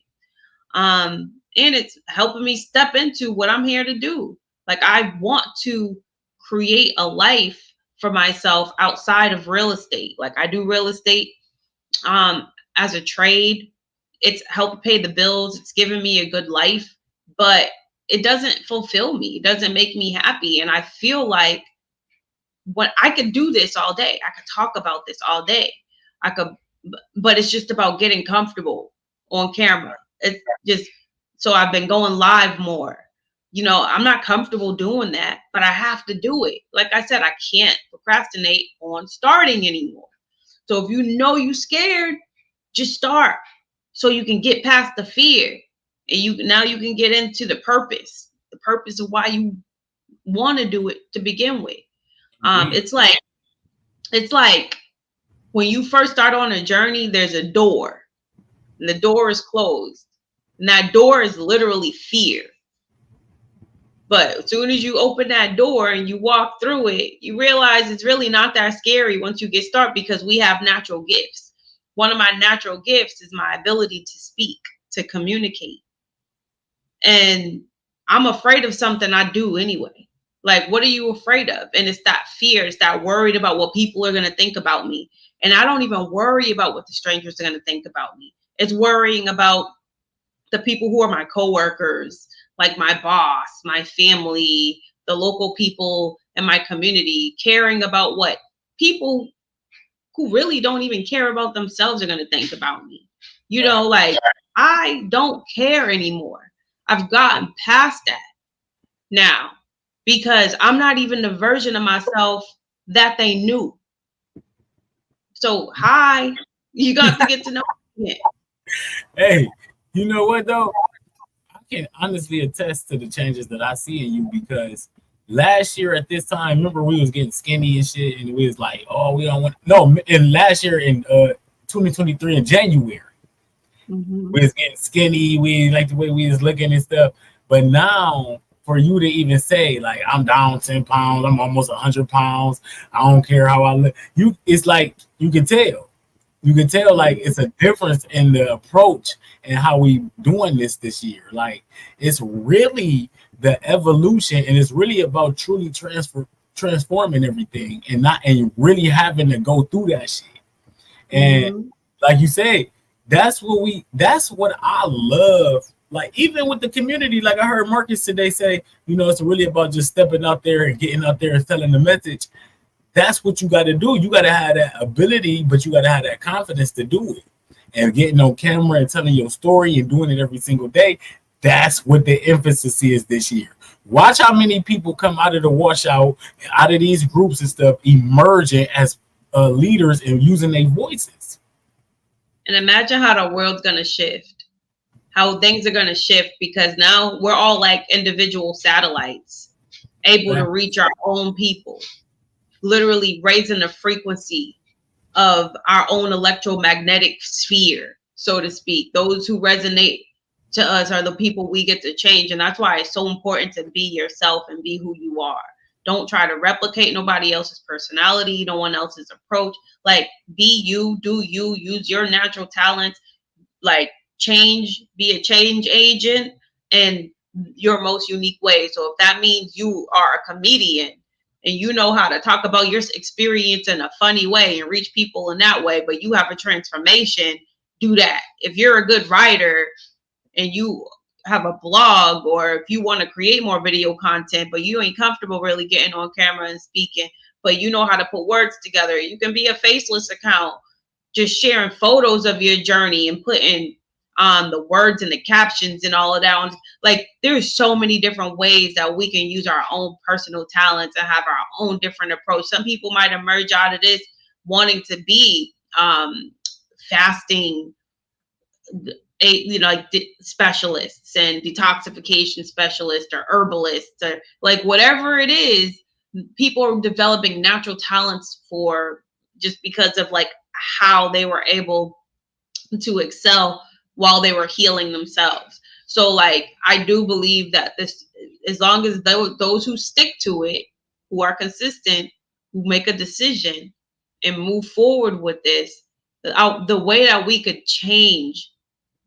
And it's helping me step into what I'm here to do. Like I want to create a life for myself outside of real estate. Like I do real estate as a trade. it's helped pay the bills. It's given me a good life, but it doesn't fulfill me. It doesn't make me happy. And I feel like when I could do this all day, I could talk about this all day. I could, but it's just about getting comfortable on camera. It's just, so I've been going live more. I'm not comfortable doing that, but I have to do it. Like I said, I can't procrastinate on starting anymore. So if you're scared, just start so you can get past the fear, and you can get into the purpose of why you want to do it to begin with. It's like when you first start on a journey, there's a door, and the door is closed, and that door is literally fear. But as soon as you open that door and you walk through it, you realize it's really not that scary once you get started, because we have natural gifts. One of my natural gifts is my ability to speak, to communicate. And I'm afraid of something I do anyway. Like, what are you afraid of? And it's that fear. It's that worried about what people are going to think about me. And I don't even worry about what the strangers are going to think about me. It's worrying about the people who are my coworkers, like my boss, my family, the local people in my community, caring about what people who really don't even care about themselves are going to think about me. Like, I don't care anymore. I've gotten past that now, because I'm not even the version of myself that they knew. So, hi, you got to get to know me. Hey, you know what though? I can honestly attest to the changes that I see in you, because last year at this time, remember we was getting skinny and shit, and we was like, oh, we don't want no. And last year in 2023 in January, we was getting skinny. We like the way we was looking and stuff. But now, for you to even say like I'm down 10 pounds, I'm almost 100 pounds, I don't care how I look. It's like you can tell. You can tell like it's a difference in the approach and how we doing this year. Like, it's really the evolution, and it's really about truly transforming everything, and really having to go through that shit. And like you say, that's what I love. Like, even with the community, like I heard Marcus today say, it's really about just stepping out there and getting out there and telling the message. That's what you got to do. You got to have that ability, but you got to have that confidence to do it. And getting on camera and telling your story and doing it every single day, that's what the emphasis is this year. Watch how many people come out of the washout, out of these groups and stuff, emerging as leaders and using their voices. And imagine how the world's going to shift, how things are going to shift, because now we're all like individual satellites, able to reach our own people, literally raising the frequency of our own electromagnetic sphere, so to speak. Those who resonate to us are the people we get to change. And that's why it's so important to be yourself and be who you are. Don't try to replicate nobody else's personality, no one else's approach. Like, be you, do you, use your natural talents, like be a change agent in your most unique way. So if that means you are a comedian and you know how to talk about your experience in a funny way and reach people in that way, but you have a transformation, do that. If you're a good writer and you have a blog, or if you want to create more video content, but you ain't comfortable really getting on camera and speaking, but you know how to put words together, you can be a faceless account, just sharing photos of your journey and putting the words and the captions and all of that. Like, there's so many different ways that we can use our own personal talents and have our own different approach. Some people might emerge out of this wanting to be fasting, like specialists and detoxification specialists or herbalists, or like whatever it is. People are developing natural talents for, just because of like how they were able to excel while they were healing themselves. So like, I do believe that this, as long as those who stick to it, who are consistent, who make a decision and move forward with this, the way that we could change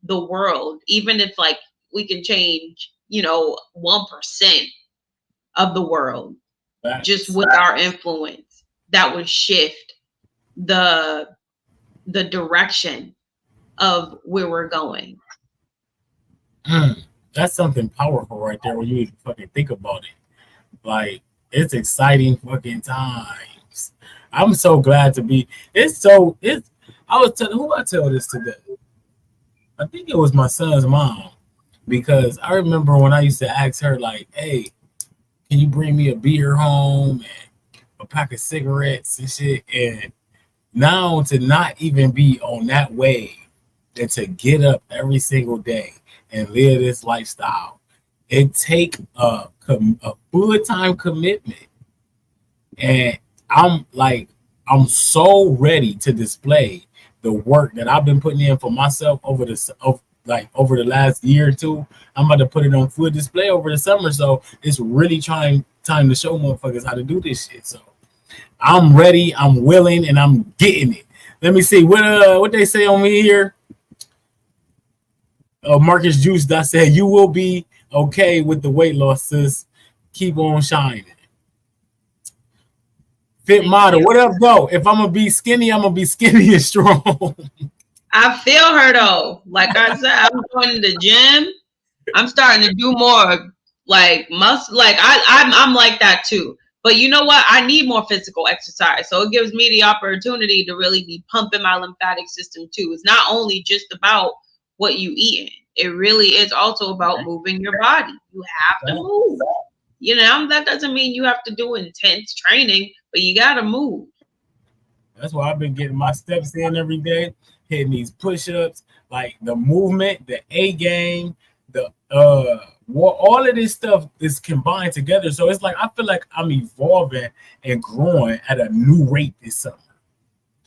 the world, even if like we can change 1% of the world, just with our influence, that would shift the direction of where we're going. That's something powerful right there when you even fucking think about it. Like, it's exciting fucking times. I'm so glad to be. I was telling who I tell this today. I think it was my son's mom, because I remember when I used to ask her like, "Hey, can you bring me a beer home and a pack of cigarettes and shit?" And now to not even be on that wave and to get up every single day and live this lifestyle, it take a full-time commitment. And I'm so ready to display the work that I've been putting in for myself over the last year or two. I'm about to put it on full display over the summer. So it's really time to show motherfuckers how to do this shit. So I'm ready, I'm willing, and I'm getting it. Let me see what they say on me here. Marcus Juice that said, "You will be okay with the weight loss, sis. Keep on shining." Fit model, what up, though? If I'm gonna be skinny, I'm gonna be skinny and strong. I feel her though. Like I said, I'm going to the gym. I'm starting to do more like muscle. Like I'm like that too. But you know what? I need more physical exercise. So it gives me the opportunity to really be pumping my lymphatic system too. It's not only just about what you eating. It really is also about moving your body. You have to move. You know, that doesn't mean you have to do intense training, but you got to move. That's why I've been getting my steps in every day, hitting these push-ups, like the movement, the A game, the all of this stuff is combined together. So it's like I feel like I'm evolving and growing at a new rate this summer.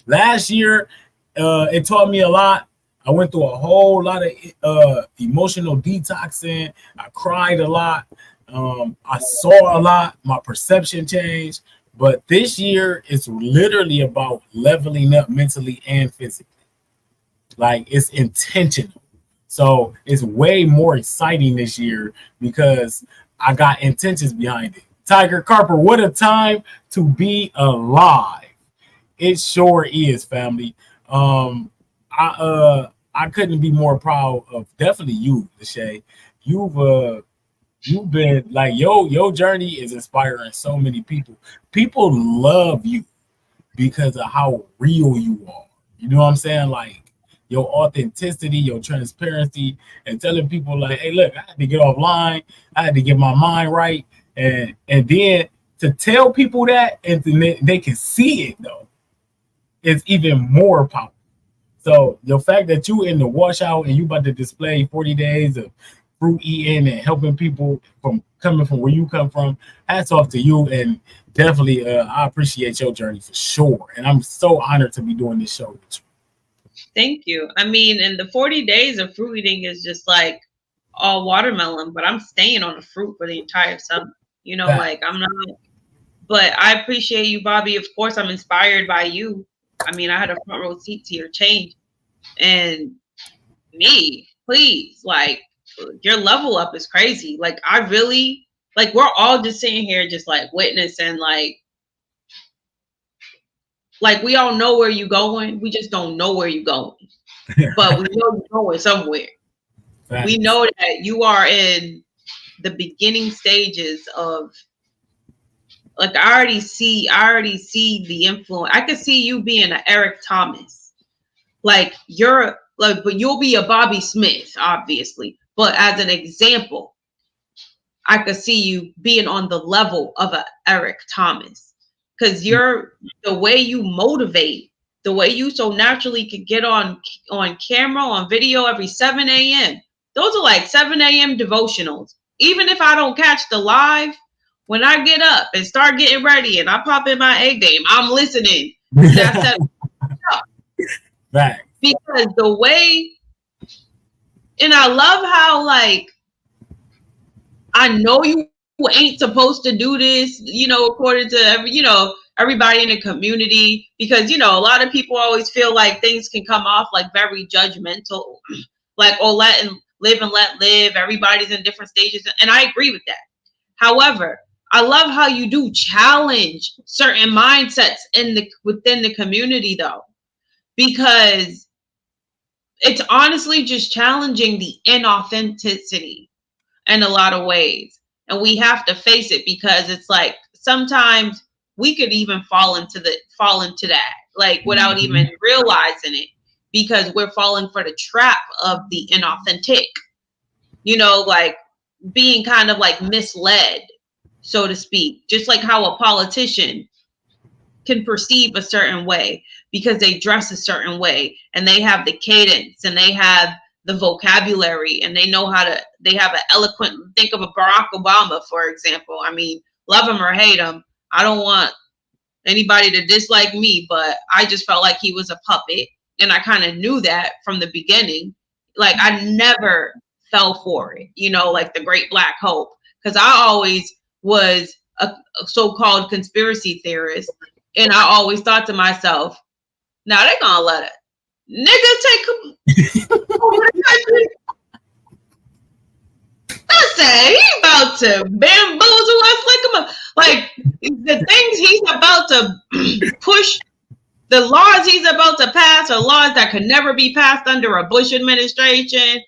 Last year, it taught me a lot. I went through a whole lot of emotional detoxing. I cried a lot. I saw a lot. My perception changed. But this year, it's literally about leveling up mentally and physically. Like, it's intentional. So it's way more exciting this year because I got intentions behind it. Tiger Carper, what a time to be alive. It sure is, family. I couldn't be more proud of definitely you, LASHAY. You've been like your journey is inspiring so many people. People love you because of how real you are. You know what I'm saying? Like your authenticity, your transparency, and telling people like, hey, look, I had to get offline, I had to get my mind right, and then to tell people that and they can see it though, it's even more powerful. So the fact that you in the washout and you about to display 40 days of fruit eating and helping people from coming from where you come from, hats off to you. And definitely I appreciate your journey for sure. And I'm so honored to be doing this show with you. Thank you. I mean, and the 40 days of fruit eating is just like all watermelon, but I'm staying on the fruit for the entire summer. You know, like I'm not, but I appreciate you, Bobby. Of course, I'm inspired by you. I mean, I had a front row seat to your change. And me, please, like, your level up is crazy. Like, I really, like, we're all just sitting here just, like, witnessing, like, we all know where you're going. We just don't know where you're going. But we know you're going somewhere. Right. We know that you are in the beginning stages of, like, I already see the influence. I could see you being an Eric Thomas. Like, you're like, but you'll be a Bobby Smith, obviously. But as an example, I could see you being on the level of a Eric Thomas. Because you're the way you motivate, the way you so naturally could get on camera, on video every 7 a.m. Those are like 7 a.m. devotionals. Even if I don't catch the live, when I get up and start getting ready and I pop in my A game, I'm listening. That's right. Because the way, and I love how, like, I know you ain't supposed to do this, you know, according to everybody in the community, because, you know, a lot of people always feel like things can come off like very judgmental, like, oh, live and let live. Everybody's in different stages. And I agree with that. However, I love how you do challenge certain mindsets within the community, though, because it's honestly just challenging the inauthenticity in a lot of ways. And we have to face it, because it's like sometimes we could even fall into that, like without even realizing it, because we're falling for the trap of the inauthentic, like being kind of like misled, so to speak, just like how a politician can perceive a certain way because they dress a certain way and they have the cadence and they have the vocabulary and they have an eloquent, think of a Barack Obama, for example. I mean, love him or hate him, I don't want anybody to dislike me, but I just felt like he was a puppet. And I kind of knew that from the beginning. Like, I never fell for it, like the great black hope. Because I always was a so-called conspiracy theorist. And I always thought to myself, now they're going to let a nigga take over the country. I said, he about to bamboozle us like the things he's about to push, the laws he's about to pass are laws that could never be passed under a Bush administration.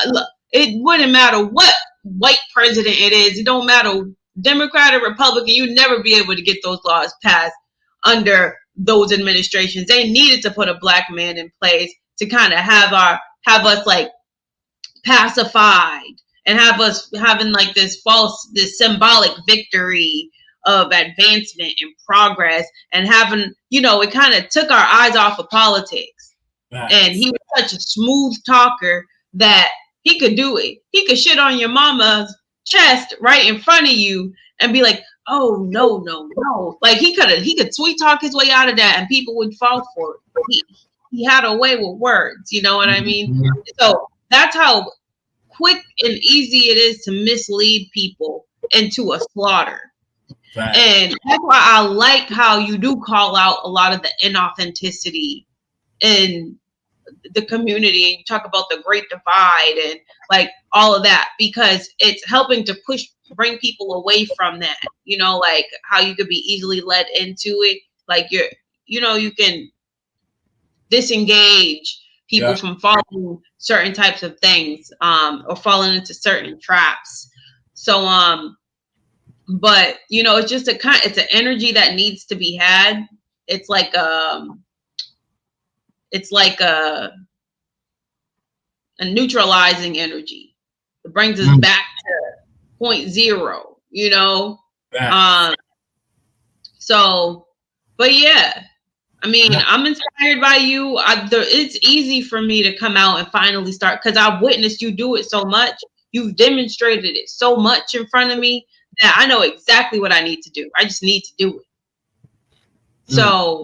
Look, it wouldn't matter what white president it is. It don't matter, Democrat or Republican, you'd never be able to get those laws passed under those administrations. They needed to put a black man in place to kind of have us like pacified and have us having like this symbolic victory of advancement and progress, and having, it kind of took our eyes off of politics. Nice. And he was such a smooth talker that he could do it. He could shit on your mama's chest right in front of you and be like, oh, no. Like he could sweet talk his way out of that and people would fall for it. He had a way with words, you know what I mean? Mm-hmm. So that's how quick and easy it is to mislead people into a slaughter. Right. And that's why I like how you do call out a lot of the inauthenticity in the community, and you talk about the great divide and like all of that, because it's helping to bring people away from that, like how you could be easily led into it. Like you can disengage people from following certain types of things, or falling into certain traps. So, but it's just it's an energy that needs to be had. It's like a neutralizing energy. It brings us back to 0.0, Right. So, but yeah, I mean, I'm inspired by you. It's easy for me to come out and finally start, because I've witnessed you do it so much. You've demonstrated it so much in front of me that I know exactly what I need to do. I just need to do it. So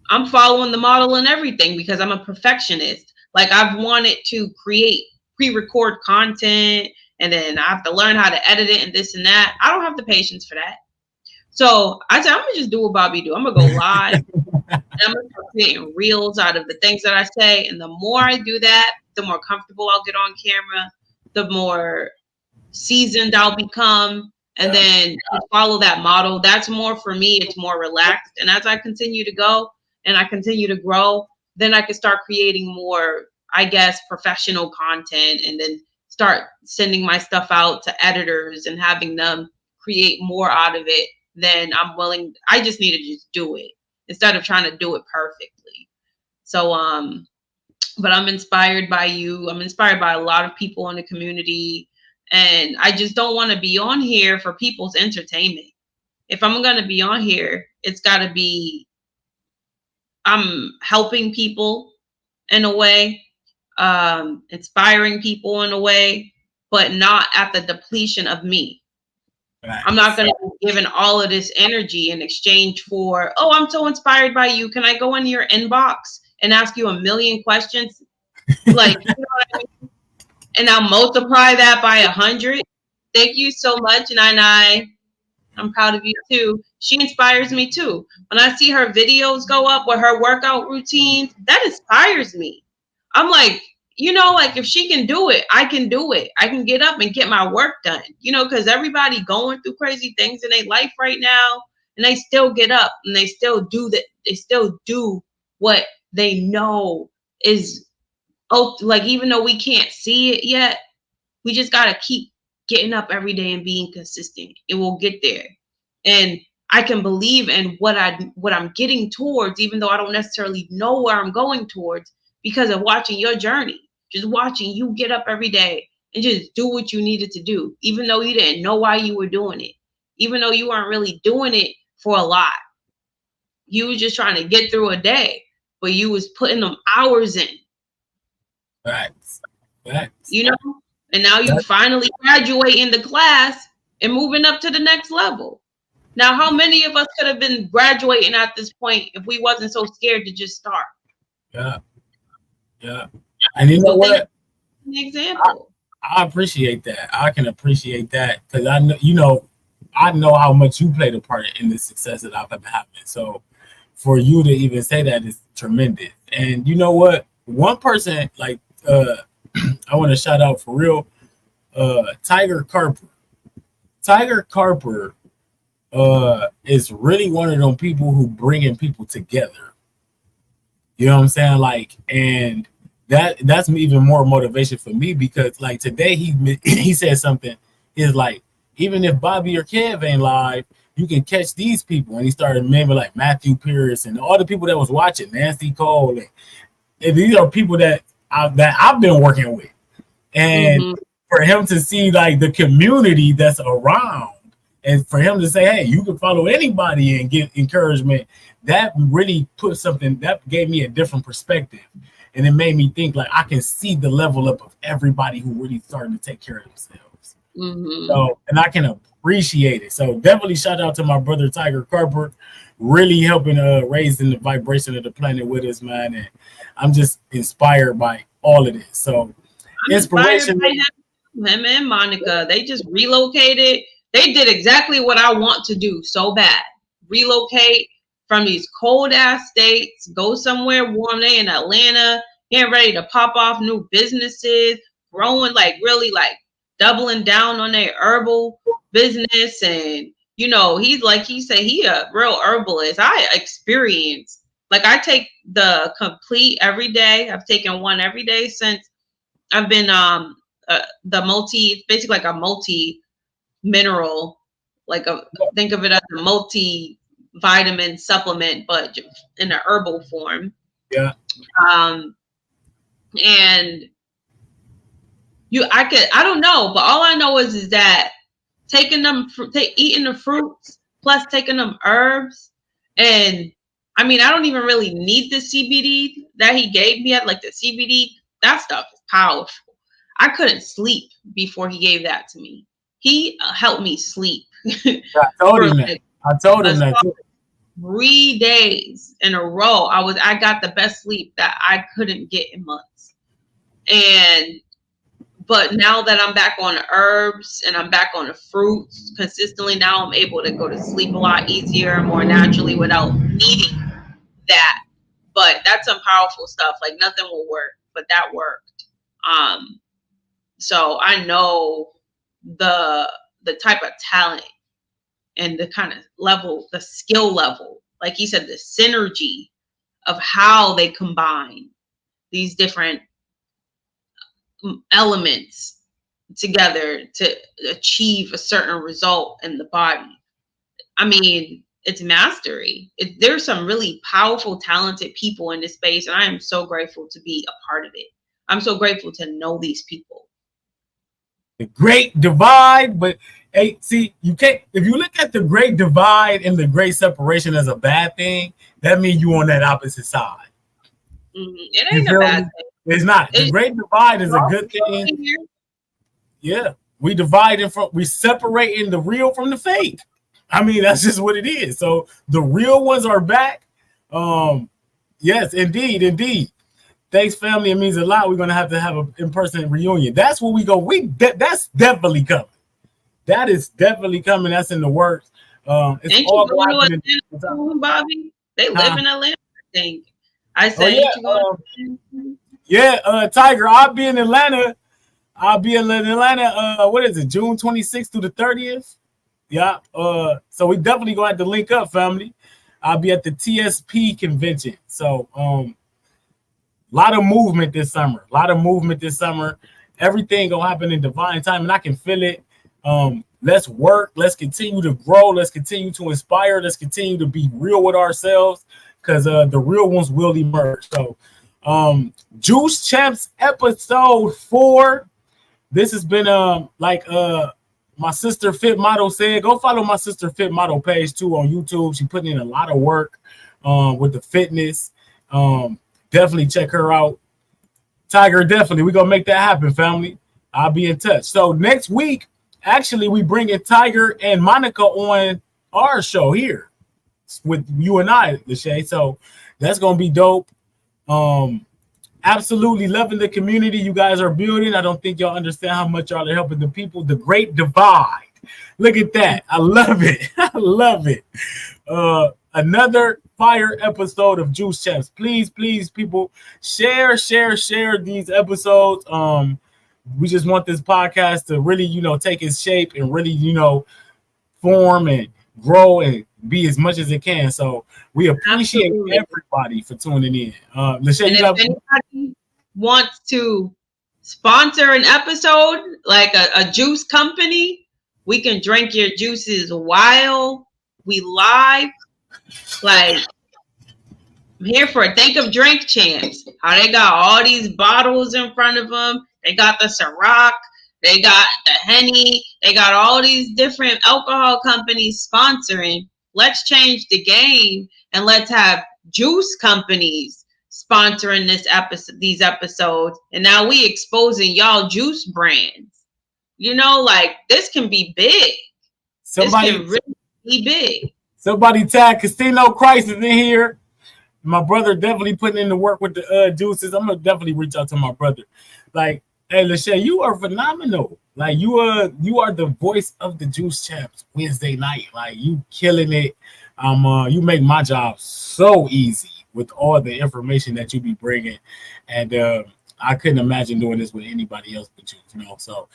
I'm following the model and everything because I'm a perfectionist. Like, I've wanted to create pre-record content, and then I have to learn how to edit it and this and that. I don't have the patience for that. So I said, I'm going to just do what Bobby do. I'm going to go live. And I'm going to start creating reels out of the things that I say. And the more I do that, the more comfortable I'll get on camera, the more seasoned I'll become. And then follow that model. That's more for me. It's more relaxed. And as I continue to go and I continue to grow, then I can start creating more, I guess, professional content, and then start sending my stuff out to editors and having them create more out of it than I'm willing. I just need to just do it instead of trying to do it perfectly. So, but I'm inspired by you. I'm inspired by a lot of people in the community, and I just don't want to be on here for people's entertainment. If I'm going to be on here, it's got to be, I'm helping people in a way, inspiring people in a way, but not at the depletion of me. Right. I'm not going to be given all of this energy in exchange for, oh, I'm so inspired by you. Can I go in your inbox and ask you a million questions? Like, you know what I mean? And I'll multiply that by 100. Thank you so much. And I'm proud of you too. She inspires me too. When I see her videos go up with her workout routines, that inspires me. I'm like, like if she can do it, I can do it. I can get up and get my work done, because everybody going through crazy things in their life right now, and they still get up and they still do that. They still do what they know is oh, like even though we can't see it yet, we just gotta keep getting up every day and being consistent. It will get there. And I can believe in what I'm getting towards, even though I don't necessarily know where I'm going towards, because of watching your journey. Just watching you get up every day and just do what you needed to do, even though you didn't know why you were doing it, even though you weren't really doing it for a lot. You was just trying to get through a day, but you was putting them hours in. Facts. You know, and now you finally graduate in the class and moving up to the next level. Now, how many of us could have been graduating at this point if we wasn't so scared to just start? Yeah. And you know what? An example. I appreciate that. I can appreciate that because I know, I know how much you played a part in the success that I've ever having. So for you to even say that is tremendous. And you know what? One person, like, I want to shout out for real, Tiger Carper. Tiger Carper is really one of them people who bringing people together. You know what I'm saying? Like, and that's even more motivation for me because like today he said something. He's like, even if Bobby or Kev ain't live, you can catch these people. And he started naming like Matthew Pierce and all the people that was watching, Nancy Cole. And these are people that I've been working with. And for him to see like the community that's around and for him to say, hey, you can follow anybody and get encouragement, that really put something, that gave me a different perspective. And it made me think like I can see the level up of everybody who really starting to take care of themselves. So, and I can appreciate it. So definitely shout out to my brother Tiger Carper, really helping raising the vibration of the planet with us, man. And I'm just inspired by all of this. So inspiration. Him and Monica, they just relocated. They did exactly what I want to do so bad. Relocate from these cold ass states, go somewhere warm. They in Atlanta, getting ready to pop off new businesses, growing like really like doubling down on their herbal business. And you know, he's like he said, he a real herbalist. I experience like I take the complete every day. I've taken one every day since I've been it's basically like a multi mineral, like think of it as a multi vitamin supplement, but in an herbal form. Yeah. And I don't know, but all I know is that taking them, eating the fruits, plus taking them herbs, and I mean, I don't even really need the CBD that he gave me. Like the CBD, that stuff is powerful. I couldn't sleep before he gave that to me. He helped me sleep. I told him that. 3 days in a row, I got the best sleep that I couldn't get in months. But now that I'm back on the herbs and I'm back on the fruits consistently, now I'm able to go to sleep a lot easier and more naturally without needing that. But that's some powerful stuff. Like nothing will work, but that worked. So I know the type of talent and the kind of level, the skill level, like you said, the synergy of how they combine these different elements together to achieve a certain result in the body. I mean, it's mastery. There's some really powerful, talented people in this space, and I am so grateful to be a part of it. I'm so grateful to know these people. The great divide, but hey, see, you can't. If you look at the great divide and the great separation as a bad thing, that means you on that opposite side. It ain't a bad thing. It's not. The great divide is a good thing. Yeah, we divide we separating the real from the fake. I mean, that's just what it is. So the real ones are back. Yes, indeed. Thanks, family. It means a lot. We're gonna have an in-person reunion. That's where we go. That's definitely coming. That is definitely coming. That's in the works. It's ain't all you going to Atlanta, Bobby? They live in Atlanta, I think. I said, Tiger, I'll be in Atlanta. What is it? June 26th through the 30th. Yeah. So we definitely gonna have to link up, family. I'll be at the TSP convention. So lot of movement this summer. Everything gonna happen in divine time, and I can feel it. Let's work. Let's continue to grow. Let's continue to inspire. Let's continue to be real with ourselves, because the real ones will emerge. So, Juice Champs episode 4. This has been my sister Fit Model said. Go follow my sister Fit Model page too on YouTube. She putting in a lot of work with the fitness. Definitely check her out. Tiger, definitely. We're going to make that happen, family. I'll be in touch. So next week, actually, we bring in Tiger and Monica on our show here with you and I, LASHAY. So that's going to be dope. Absolutely loving the community you guys are building. I don't think y'all understand how much y'all are helping the people. The Great Divide. Look at that. I love it. I love it. Another fire episode of Juice Champs. Please, people, share these episodes. We just want this podcast to really, take its shape and really, form and grow and be as much as it can. So we appreciate everybody for tuning in. LASHAY, and if anybody wants to sponsor an episode, like a juice company, we can drink your juices while we live. Like, I'm here for it. Think of Drink Champs. How they got all these bottles in front of them. They got the Ciroc. They got the Henny. They got all these different alcohol companies sponsoring. Let's change the game and let's have juice companies sponsoring these episodes. And now we exposing y'all juice brands. This can be big. This can really be big. Somebody tag Casino Christ is in here. My brother definitely putting in the work with the juices. I'm gonna definitely reach out to my brother. Like, hey, LASHAY, you are phenomenal. Like, you are the voice of the Juice Champs Wednesday night. Like, you killing it. You make my job so easy with all the information that you be bringing, and I couldn't imagine doing this with anybody else but you. So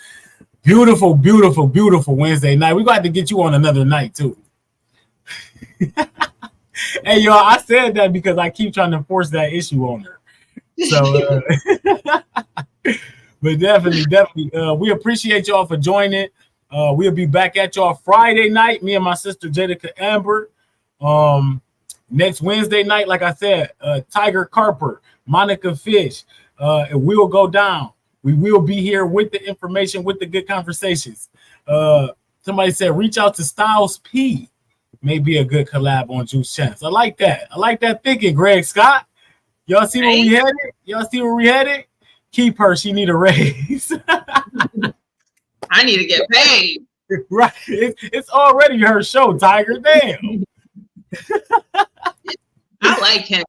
beautiful Wednesday night. We got to get you on another night too. Hey, y'all, I said that because I keep trying to force that issue on her. So, but definitely, we appreciate y'all for joining. We'll be back at y'all Friday night, me and my sister Jadica Amber. Next Wednesday night, like I said, Tiger Carper, Monica Fish, it will go down. We will be here with the information, with the good conversations. Somebody said, reach out to Styles P. May be a good collab on Juice Champs. I like that. I like that thinking, Greg Scott. Y'all see where we headed? Keep her. She need a raise. I need to get paid. Right. It's already her show, Tiger. Damn. I like him.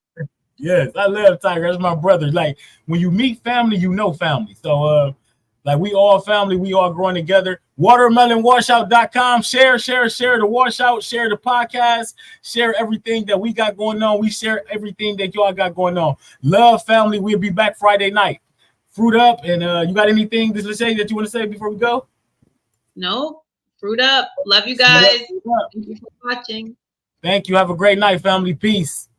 Yes, I love Tiger. That's my brother. Like, when you meet family, you know family. So, like, we all family. We all growing together. WatermelonWashout.com. Share the washout. Share the podcast. Share everything that we got going on. We share everything that y'all got going on. Love, family. We'll be back Friday night. Fruit up. And you got anything, LASHAY, that you want to say before we go? No. Fruit up. Love you guys. Thank you for watching. Thank you. Have a great night, family. Peace.